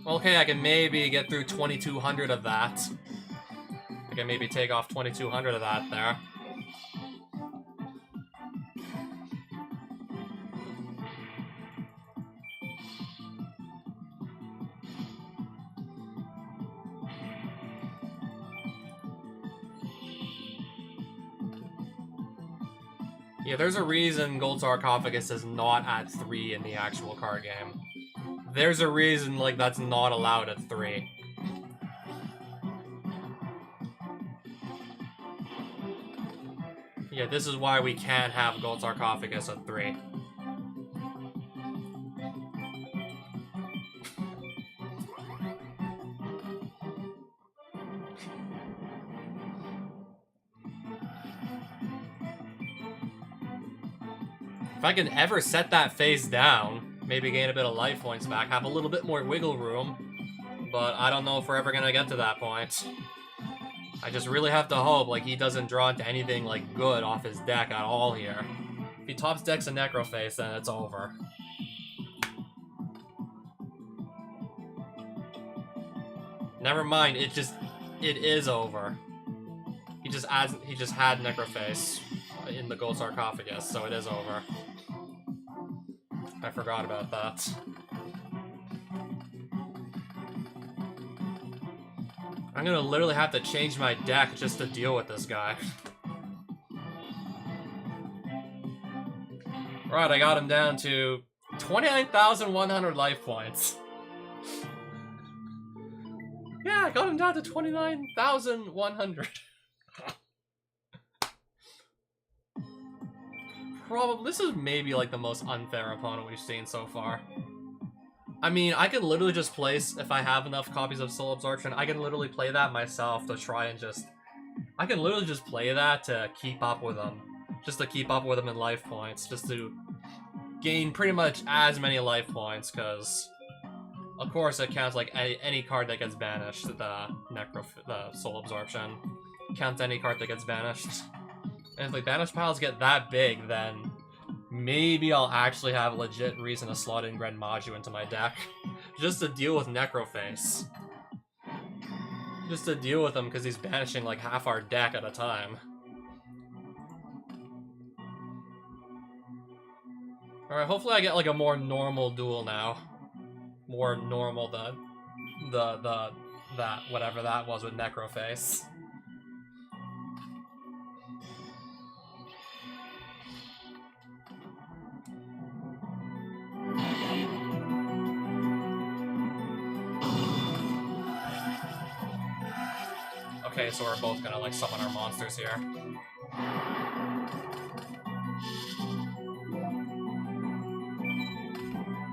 Okay, I can maybe get through 2,200 of that. I can maybe take off 2,200 of that there. Yeah, there's a reason Gold Sarcophagus is not at 3 in the actual card game. There's a reason, like, that's not allowed at 3. Yeah, this is why we can't have Gold Sarcophagus at 3. If I can ever set that face down, maybe gain a bit of life points back, have a little bit more wiggle room, but I don't know if we're ever gonna get to that point. I just really have to hope, like, he doesn't draw into anything, like, good off his deck at all here. If he tops decks a Necroface, then it's over. Never mind, it is over. He just had Necroface in the Gold Sarcophagus, so it is over. I forgot about that. I'm gonna literally have to change my deck just to deal with this guy. Right, I got him down to 29,100 life points. Yeah, I got him down to 29,100. Probably, this is maybe like the most unfair opponent we've seen so far. I mean, I could literally just place, if I have enough copies of Soul Absorption, I can literally play that myself to try and just... I can literally just play that to keep up with him. Just to keep up with him in life points. Just to gain pretty much as many life points, because... Of course, it counts like any card that gets banished. The Soul Absorption counts any card that gets banished. And if the banish piles get that big, then maybe I'll actually have a legit reason to slot in Red Maju into my deck. Just to deal with Necroface. Just to deal with him, because he's banishing like half our deck at a time. Alright, hopefully I get like a more normal duel now. More normal than that whatever that was with Necroface. Okay, so we're both gonna like summon our monsters here.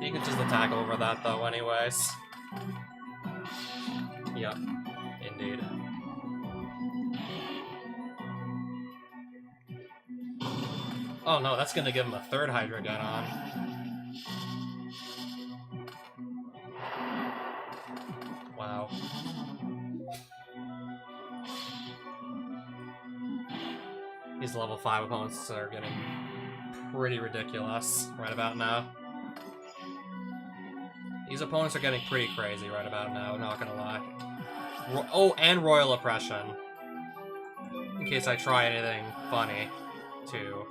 You can just attack over that though anyways. Yep, indeed. Oh no, that's gonna give him a third Hydra gun on. Wow. These level 5 opponents are getting pretty ridiculous right about now. These opponents are getting pretty crazy right about now, not gonna lie. Oh, and Royal Oppression. In case I try anything funny to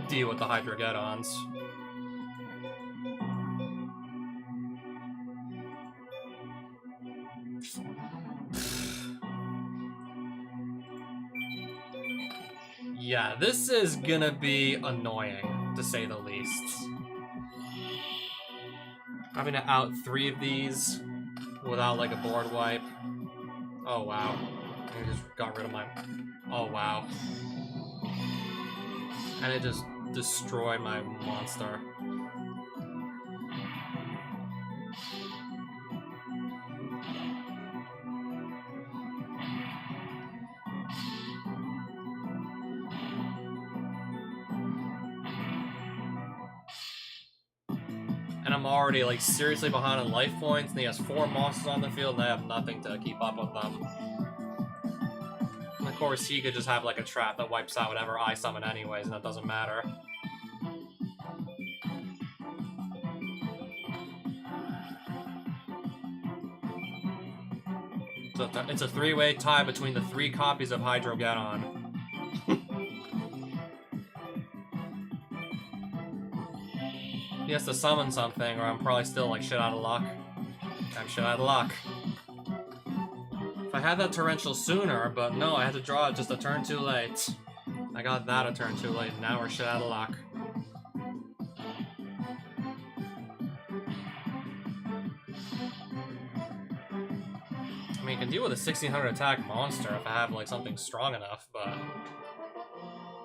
deal with the Hydra-Geddons. Yeah, this is gonna be annoying, to say the least. Having to out 3 of these without like a board wipe. Oh wow. I just got rid of my... Oh wow. And it just destroyed my monster. And I'm already, like, seriously behind on life points, and he has 4 monsters on the field, and I have nothing to keep up with them. And of course, he could just have, like, a trap that wipes out whatever I summon anyways, and that doesn't matter. So it's a 3-way tie between the 3 copies of Hydro-Geddon. He has to summon something, or I'm probably still, like, shit out of luck. I'm shit out of luck. If I had that Torrential sooner, but no, I had to draw it just a turn too late. I got that a turn too late, and now we're shit out of luck. I mean, I can deal with a 1600 attack monster if I have, like, something strong enough, but...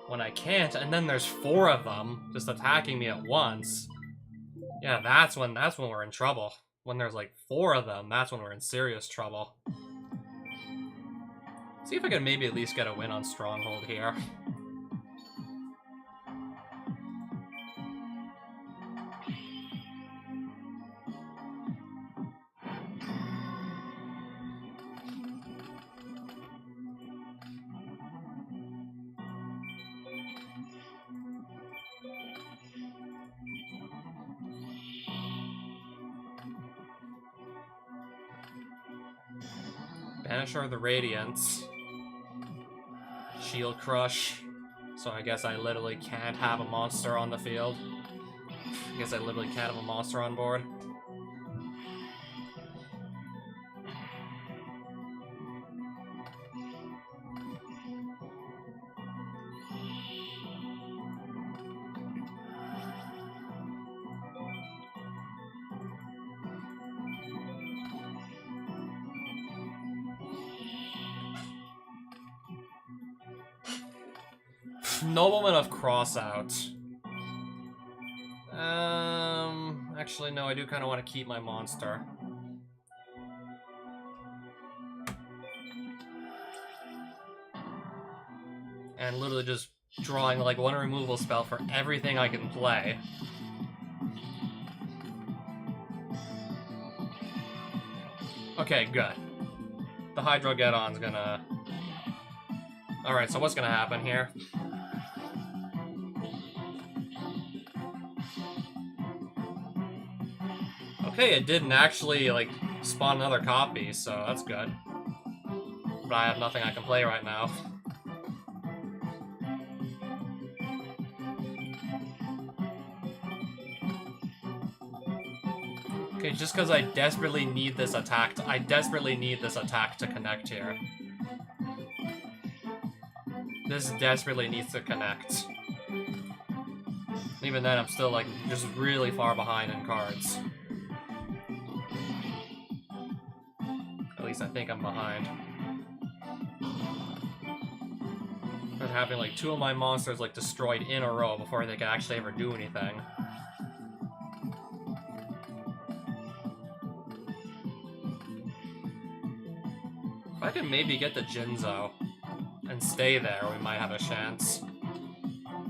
when I can't, and then there's 4 of them just attacking me at once... Yeah, that's when we're in trouble. When there's like 4 of them, that's when we're in serious trouble. See if I can maybe at least get a win on Stronghold here. Banisher of the Radiance. Shield Crush. So I guess I literally can't have a monster on the field. I guess I literally can't have a monster on board. Nobleman of Crossout. Actually, no, I do kind of want to keep my monster. And literally just drawing like one removal spell for everything I can play. Okay, good. The Hydrogeddon's gonna... Alright, so what's gonna happen here? Okay, it didn't actually, like, spawn another copy, so that's good. But I have nothing I can play right now. Okay, just because I desperately need this attack to connect here. This desperately needs to connect. Even then, I'm still, like, just really far behind in cards. At least I think I'm behind. But having, like, 2 of my monsters, like, destroyed in a row before they can actually ever do anything. If I can maybe get the Jinzo and stay there, we might have a chance.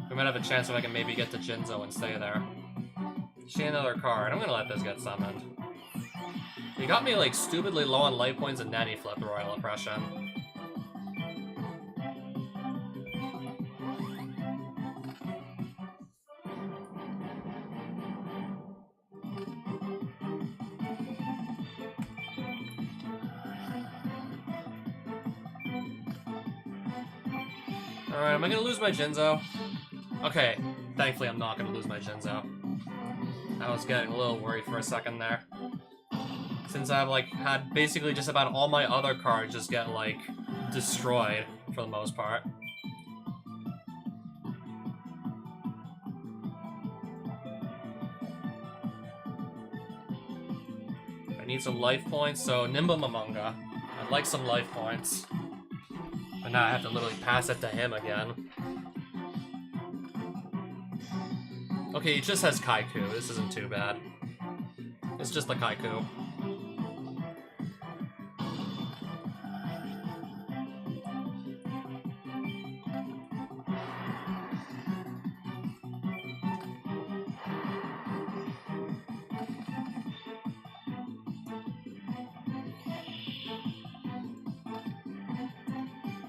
We might have a chance if I can maybe get the Jinzo and stay there. See another card. I'm gonna let this get summoned. You got me, like, stupidly low on life points and nanny flip Royal Oppression. Alright, am I gonna lose my Jinzo? Okay, thankfully I'm not gonna lose my Jinzo. I was getting a little worried for a second there. Since I've, like, had basically just about all my other cards just get, like, destroyed, for the most part. I need some life points, so Nimba Mamunga. I'd like some life points. But now I have to literally pass it to him again. Okay, he just has Kaiku. This isn't too bad. It's just the Kaiku.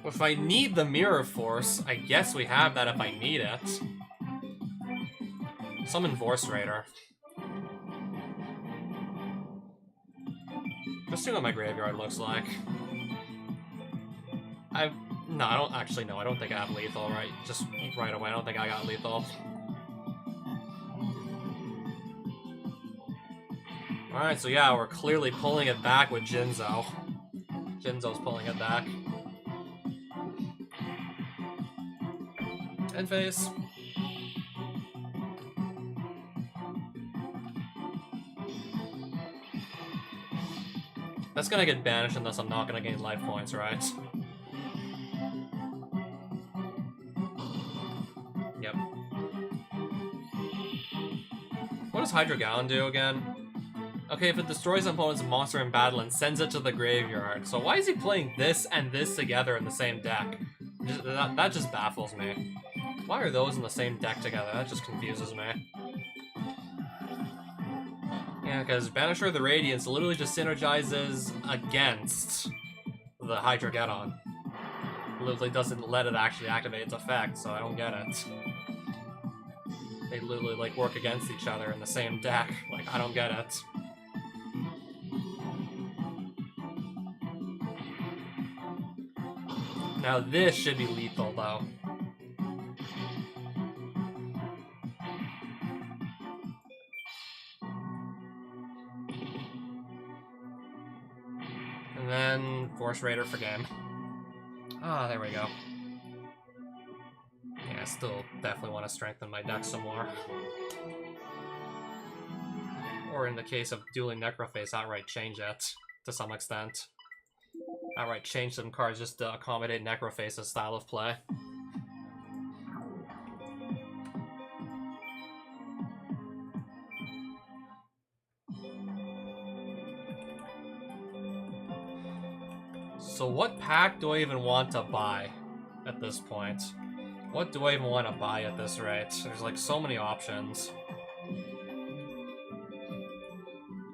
If I need the Mirror Force, I guess we have that if I need it. Summon Force Raider. Just see what my graveyard looks like. No, I don't actually know. I don't think I have lethal just right away. I don't think I got lethal. Alright, so yeah, we're clearly pulling it back with Jinzo. Jinzo's pulling it back. End phase. That's gonna get banished unless I'm not gonna gain life points, right? Yep. What does Hydrogown do again? Okay, if it destroys an opponent's monster in battle and sends it to the graveyard. So why is he playing this and this together in the same deck? That just baffles me. Why are those in the same deck together? That just confuses me. Yeah, because Banisher of the Radiance literally just synergizes against the Hydrogeddon. Literally doesn't let it actually activate its effect, so I don't get it. They literally, like, work against each other in the same deck. Like, I don't get it. Now this should be lethal, though. And then Force Raider for game. Ah, there we go. Yeah, I still definitely want to strengthen my deck some more. Or in the case of dueling Necroface, outright change it to some extent. Outright change some cards just to accommodate Necroface's style of play. So what pack do I even want to buy at this point? What do I even want to buy at this rate? There's like so many options.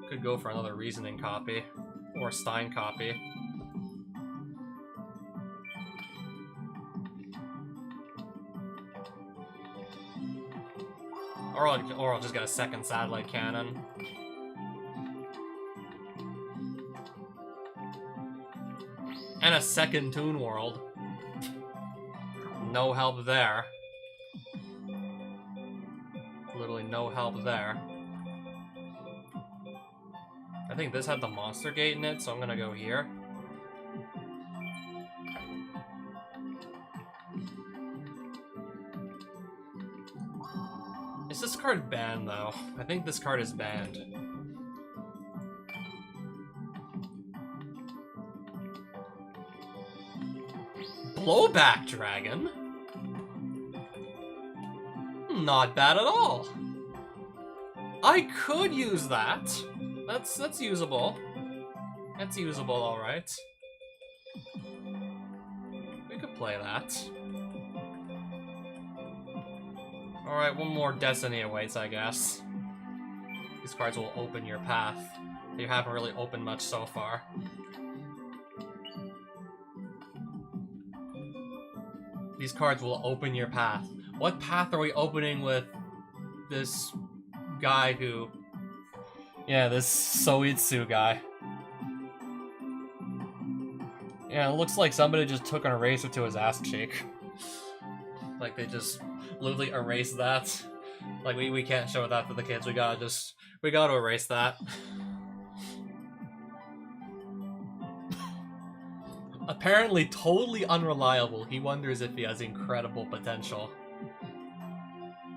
Could go for another Reasoning copy. Or Stein copy. Or I'll just get a second satellite cannon. And a second Toon World. No help there. Literally no help there. I think this had the monster gate in it, so I'm gonna go here. Is this card banned, though? I think this card is banned. Blowback Dragon? Not bad at all. I could use that. That's usable. That's usable, alright. We could play that. Alright, one more Destiny awaits, I guess. These cards will open your path. You haven't really opened much so far. These cards will open your path. What path are we opening with this guy who... Yeah, this Soitsu guy. Yeah, it looks like somebody just took an eraser to his ass cheek. Like, they just literally erased that. Like, we can't show that to the kids, we gotta erase that. Apparently totally unreliable, he wonders if he has incredible potential.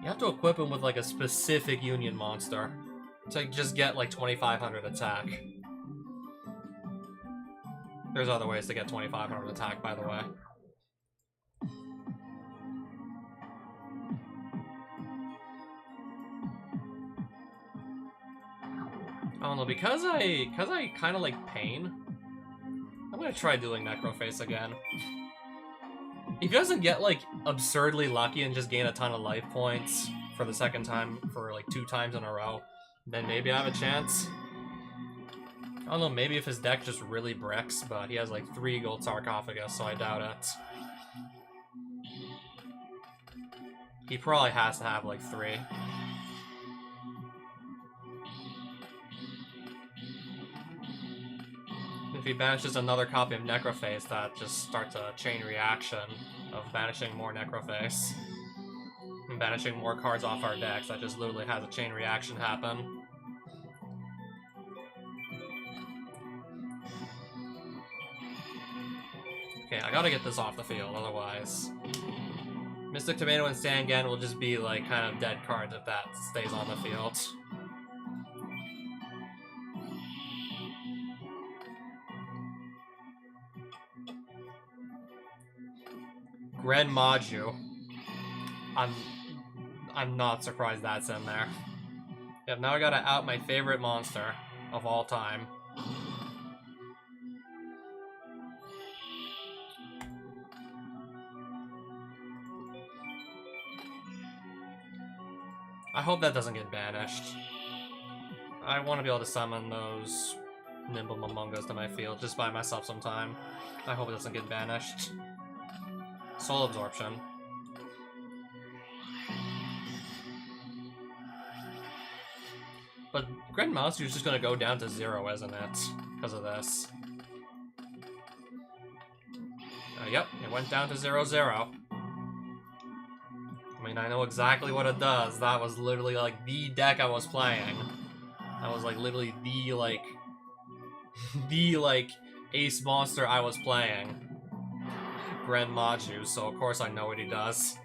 You have to equip him with, like, a specific Union monster to just get, like, 2500 attack. There's other ways to get 2500 attack, by the way. I don't know, because I kind of like pain, I'm gonna try doing Necroface again. If he doesn't get, like, absurdly lucky and just gain a ton of life points for the second time, for, like, 2 times in a row, then maybe I have a chance. I don't know, maybe if his deck just really bricks, but he has, like, 3 gold sarcophagus, so I doubt it. He probably has to have, like, 3. If he banishes another copy of Necroface, that just starts a chain reaction of banishing more Necroface. And banishing more cards off our decks, that just literally has a chain reaction happen. Okay, I gotta get this off the field, otherwise... Mystic Tomato and Sangan will just be, like, kind of dead cards if that stays on the field. Gren Maju. I'm not surprised that's in there. Yep, now I gotta out my favorite monster of all time. I hope that doesn't get banished. I want to be able to summon those Nimble Momongas to my field just by myself sometime. I hope it doesn't get banished. Soul Absorption. But Gren Maju is just gonna go down to 0, isn't it? Because of this. Yep, it went down to 0/0. I mean, I know exactly what it does. That was literally, like, the deck I was playing. That was, like, literally the, like... the, like, ace monster I was playing. Gren Maju, so of course I know what he does.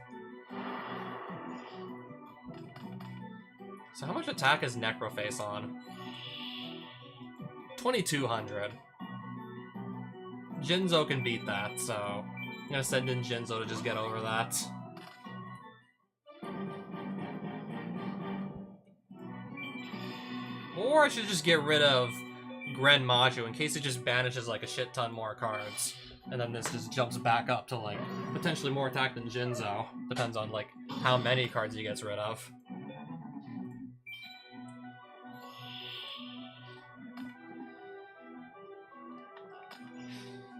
So how much attack is Necroface on? 2200. Jinzo can beat that, so I'm gonna send in Jinzo to just get over that. Or I should just get rid of Gren Maju in case it just banishes like a shit ton more cards. And then this just jumps back up to like potentially more attack than Jinzo. Depends on like how many cards he gets rid of.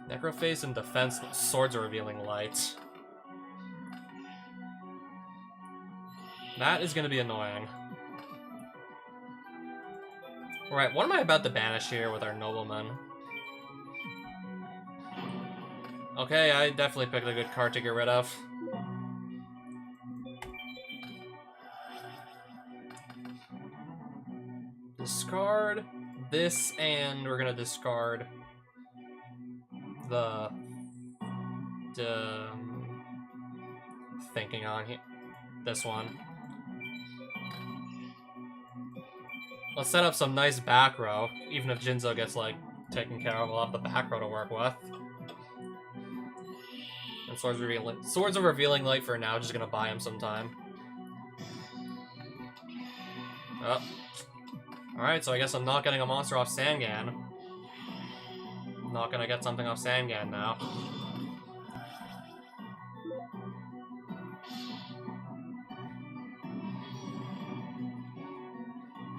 Necroface and defense Swords of Revealing Light. That is going to be annoying. Alright, what am I about to banish here with our Nobleman? Okay, I definitely picked a good card to get rid of. Discard this, and we're gonna discard the thinking on here. This one. Let's set up some nice back row. Even if Jinzo gets like taken care of, we'll have the back row to work with. And Swords of Revealing Light for now, just gonna buy him some time. Oh. Alright, so I guess I'm not getting a monster off Sangan. I'm not gonna get something off Sangan now.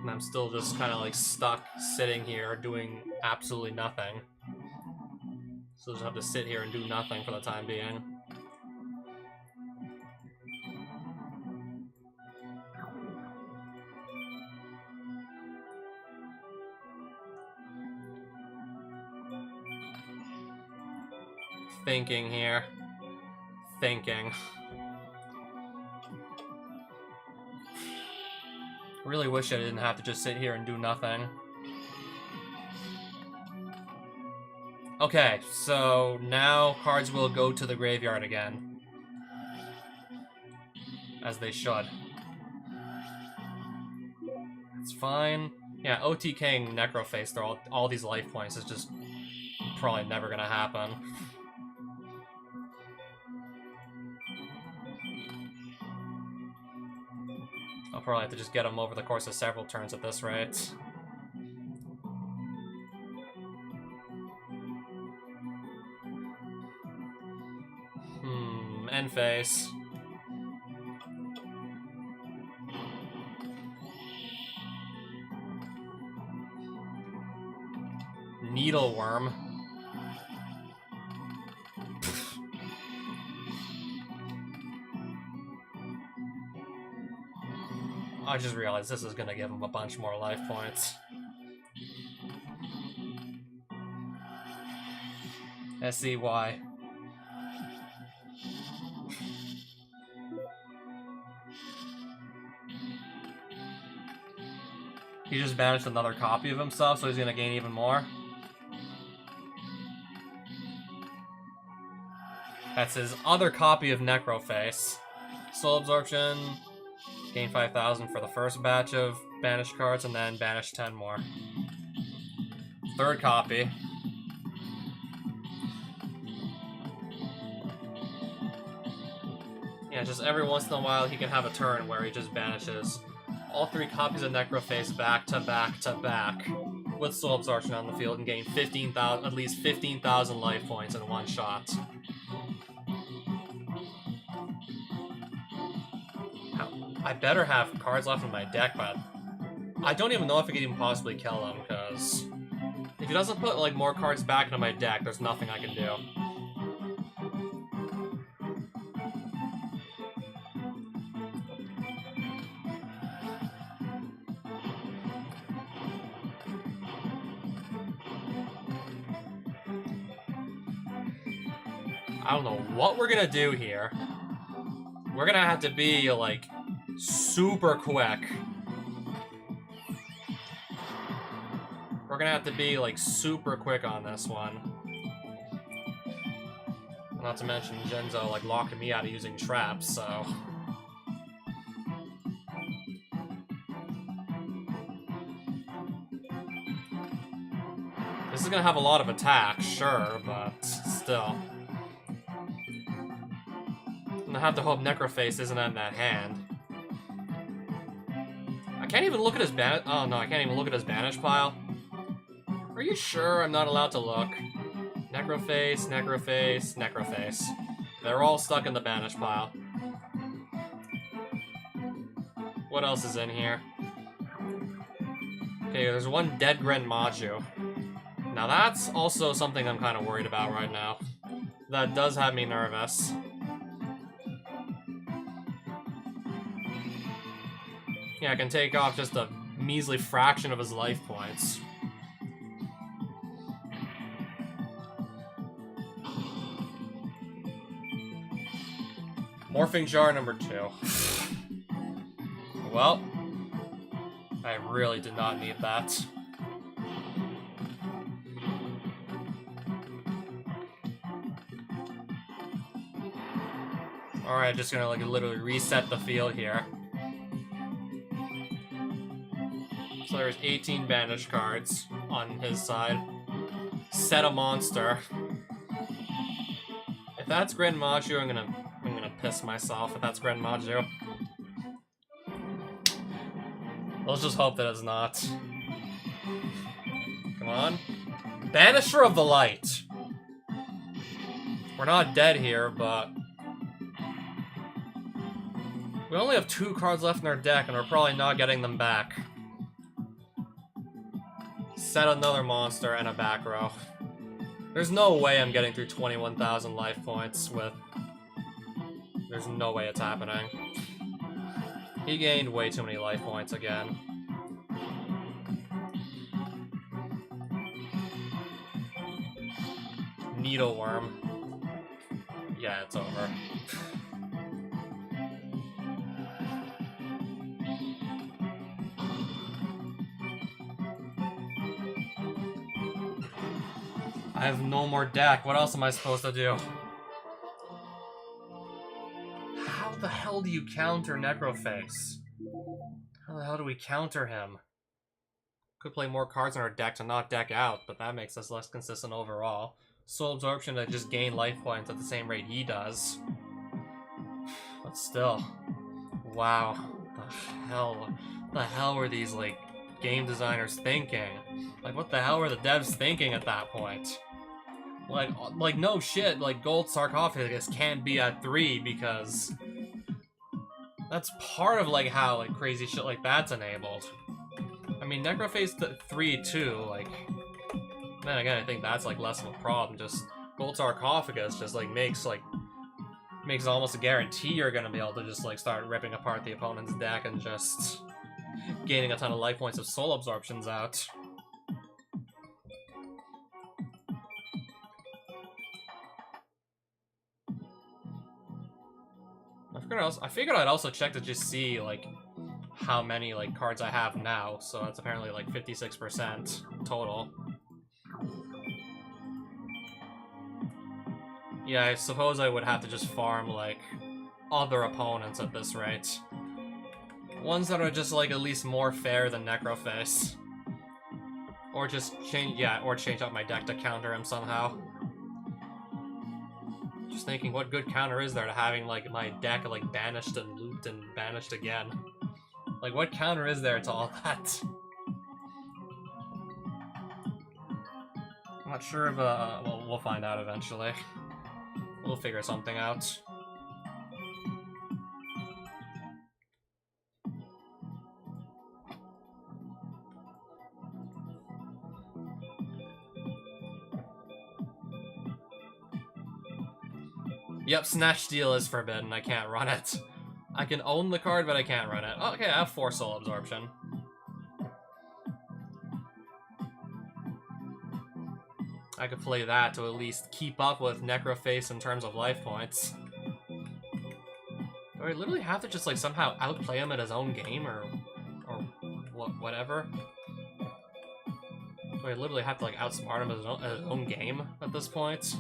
And I'm still just kind of like stuck sitting here doing absolutely nothing. So just have to sit here and do nothing for the time being. Thinking here. Thinking. Really wish I didn't have to just sit here and do nothing. Okay, so now cards will go to the graveyard again. As they should. It's fine. Yeah, OTKing Necroface through all these life points is just probably never gonna happen. I'll probably have to just get him over the course of several turns at this rate. End phase. Needleworm. I just realized this is gonna give him a bunch more life points. I see why. He just banished another copy of himself, so he's gonna gain even more. That's his other copy of Necroface. Soul Absorption. Gain 5,000 for the first batch of banished cards, and then banish 10 more. Third copy. Yeah, just every once in a while he can have a turn where he just banishes all 3 copies of Necroface back to back to back with Soul Absorption on the field and gain 15,000, at least 15,000 life points in one shot. I better have cards left in my deck, but I don't even know if I could even possibly kill him, because if he doesn't put like more cards back into my deck, there's nothing I can do. I don't know what we're gonna do here. We're gonna have to be like super quick. We're gonna have to be like super quick on this one. Not to mention Jinzo like locking me out of using traps, so. This is gonna have a lot of attack, sure, but still. I'm gonna have to hope Necroface isn't in that hand. I can't even look at his oh no, I can't even look at his banish pile. Are you sure I'm not allowed to look? Necroface, Necroface, Necroface. They're all stuck in the banish pile. What else is in here? Okay, there's one dead Grenmaju. Now that's also something I'm kind of worried about right now. That does have me nervous. Yeah, I can take off just a measly fraction of his life points. Morphing jar number 2. Well, I really did not need that. Alright, just gonna like literally reset the field here. So there's 18 banish cards on his side. Set a monster. If that's Grenmaju, I'm gonna piss myself if that's Grenmaju. Let's just hope that it's not. Come on. Banisher of the Light. We're not dead here, but we only have 2 cards left in our deck, and we're probably not getting them back. Set another monster and a back row. There's no way I'm getting through 21,000 life points with... There's no way it's happening. He gained way too many life points again. Needleworm. Yeah, it's over. I have no more deck. What else am I supposed to do? How the hell do you counter Necroface? How the hell do we counter him? Could play more cards in our deck to not deck out, but that makes us less consistent overall. Soul Absorption to just gain life points at the same rate he does. But still. Wow. What the hell were these, like, game designers thinking? Like, what the hell were the devs thinking at that point? Like no shit, like, Gold Sarcophagus can't be at 3 because... that's part of, like, how, like, crazy shit like that's enabled. I mean, Necroface 3 too, like... then again, I think that's, like, less of a problem. Just Gold Sarcophagus just, like, makes it almost a guarantee you're gonna be able to just, like, start ripping apart the opponent's deck and just gaining a ton of life points of soul absorptions out. I figured I'd also check to just see, like, how many, like, cards I have now, so that's apparently, like, 56% total. Yeah, I suppose I would have to just farm, like, other opponents at this rate. Ones that are just, like, at least more fair than Necroface. Or just change, yeah, or change up my deck to counter him somehow. Just thinking, what good counter is there to having, like, my deck, like, banished and looped and banished again? Like, what counter is there to all that? I'm not sure if, well, we'll find out eventually. We'll figure something out. Yep, Snatch Steal is forbidden. I can't run it. I can own the card, but I can't run it. Oh, okay, I have 4 Soul Absorption. I could play that to at least keep up with Necroface in terms of life points. Do I literally have to just, like, somehow outplay him at his own game, or whatever? Do I literally have to, like, outsmart him at his own game at this point?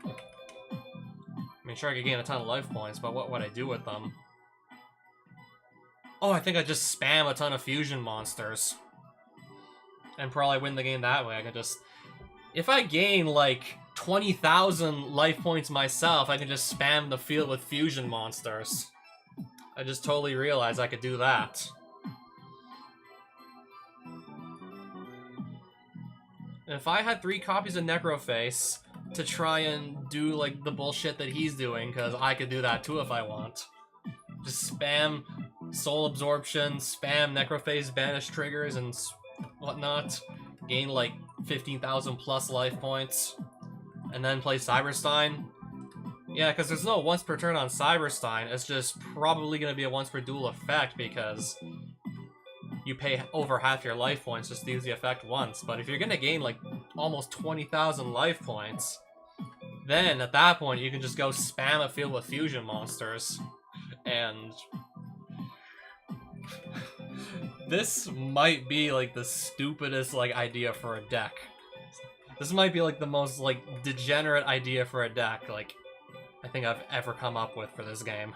I mean, sure, I could gain a ton of life points, but what would I do with them? Oh, I think I just spam a ton of fusion monsters. And probably win the game that way. I can just... if I gain, like, 20,000 life points myself, I can just spam the field with fusion monsters. I just totally realized I could do that. And if I had 3 copies of Necroface to try and do, like, the bullshit that he's doing, because I could do that too if I want. Just spam Soul Absorption, spam Necroface Banish triggers and whatnot. Gain, like, 15,000 plus life points. And then play Cyberstein. Yeah, because there's no once per turn on Cyberstein. It's just probably going to be a once per duel effect because you pay over half your life points just to use the effect once. But if you're going to gain like almost 20,000 life points, then at that point you can just go spam a field with fusion monsters. And this might be like the stupidest like idea for a deck. This might be like the most like degenerate idea for a deck like I think I've ever come up with for this game.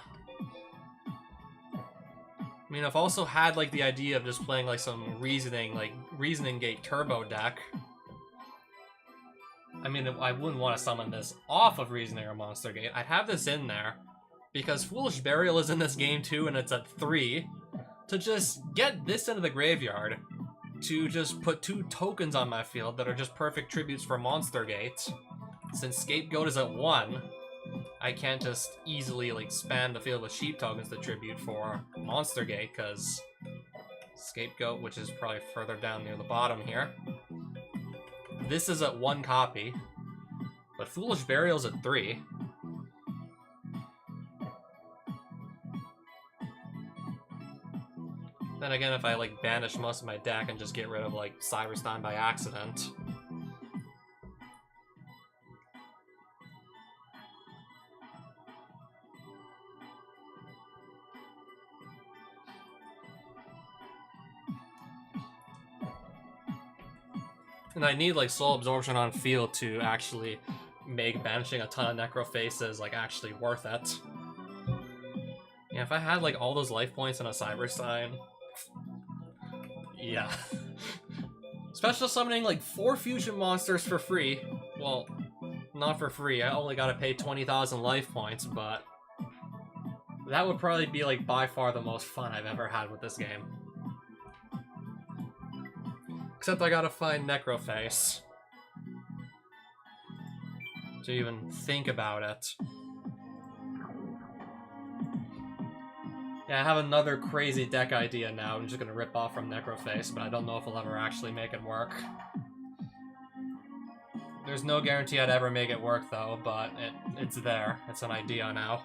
I mean, I've also had like the idea of just playing like some reasoning gate turbo deck. I mean, I wouldn't want to summon this off of Reasoning or Monster Gate. I'd have this in there because Foolish Burial is in this game too, and it's at 3. To just get this into the graveyard, to just put 2 tokens on my field that are just perfect tributes for Monster Gate. Since Scapegoat is at 1, I can't just easily like spam the field with sheep tokens to tribute for Monster Gate, because Scapegoat, which is probably further down near the bottom here. This is at 1 copy, but Foolish Burial's at 3. Then again, if I like banish most of my deck and just get rid of like Cyberstein by accident. And I need like Soul Absorption on field to actually make banishing a ton of Necrofaces like actually worth it. Yeah, if I had like all those life points in a Cyberstein, yeah. Special summoning like 4 fusion monsters for free. Well, not for free. I only gotta pay 20,000 life points, but that would probably be like by far the most fun I've ever had with this game. Except I gotta find Necroface to even think about it. Yeah, I have another crazy deck idea now. I'm just gonna rip off from Necroface, but I don't know if I'll ever actually make it work. There's no guarantee I'd ever make it work though, but it's there. It's an idea now.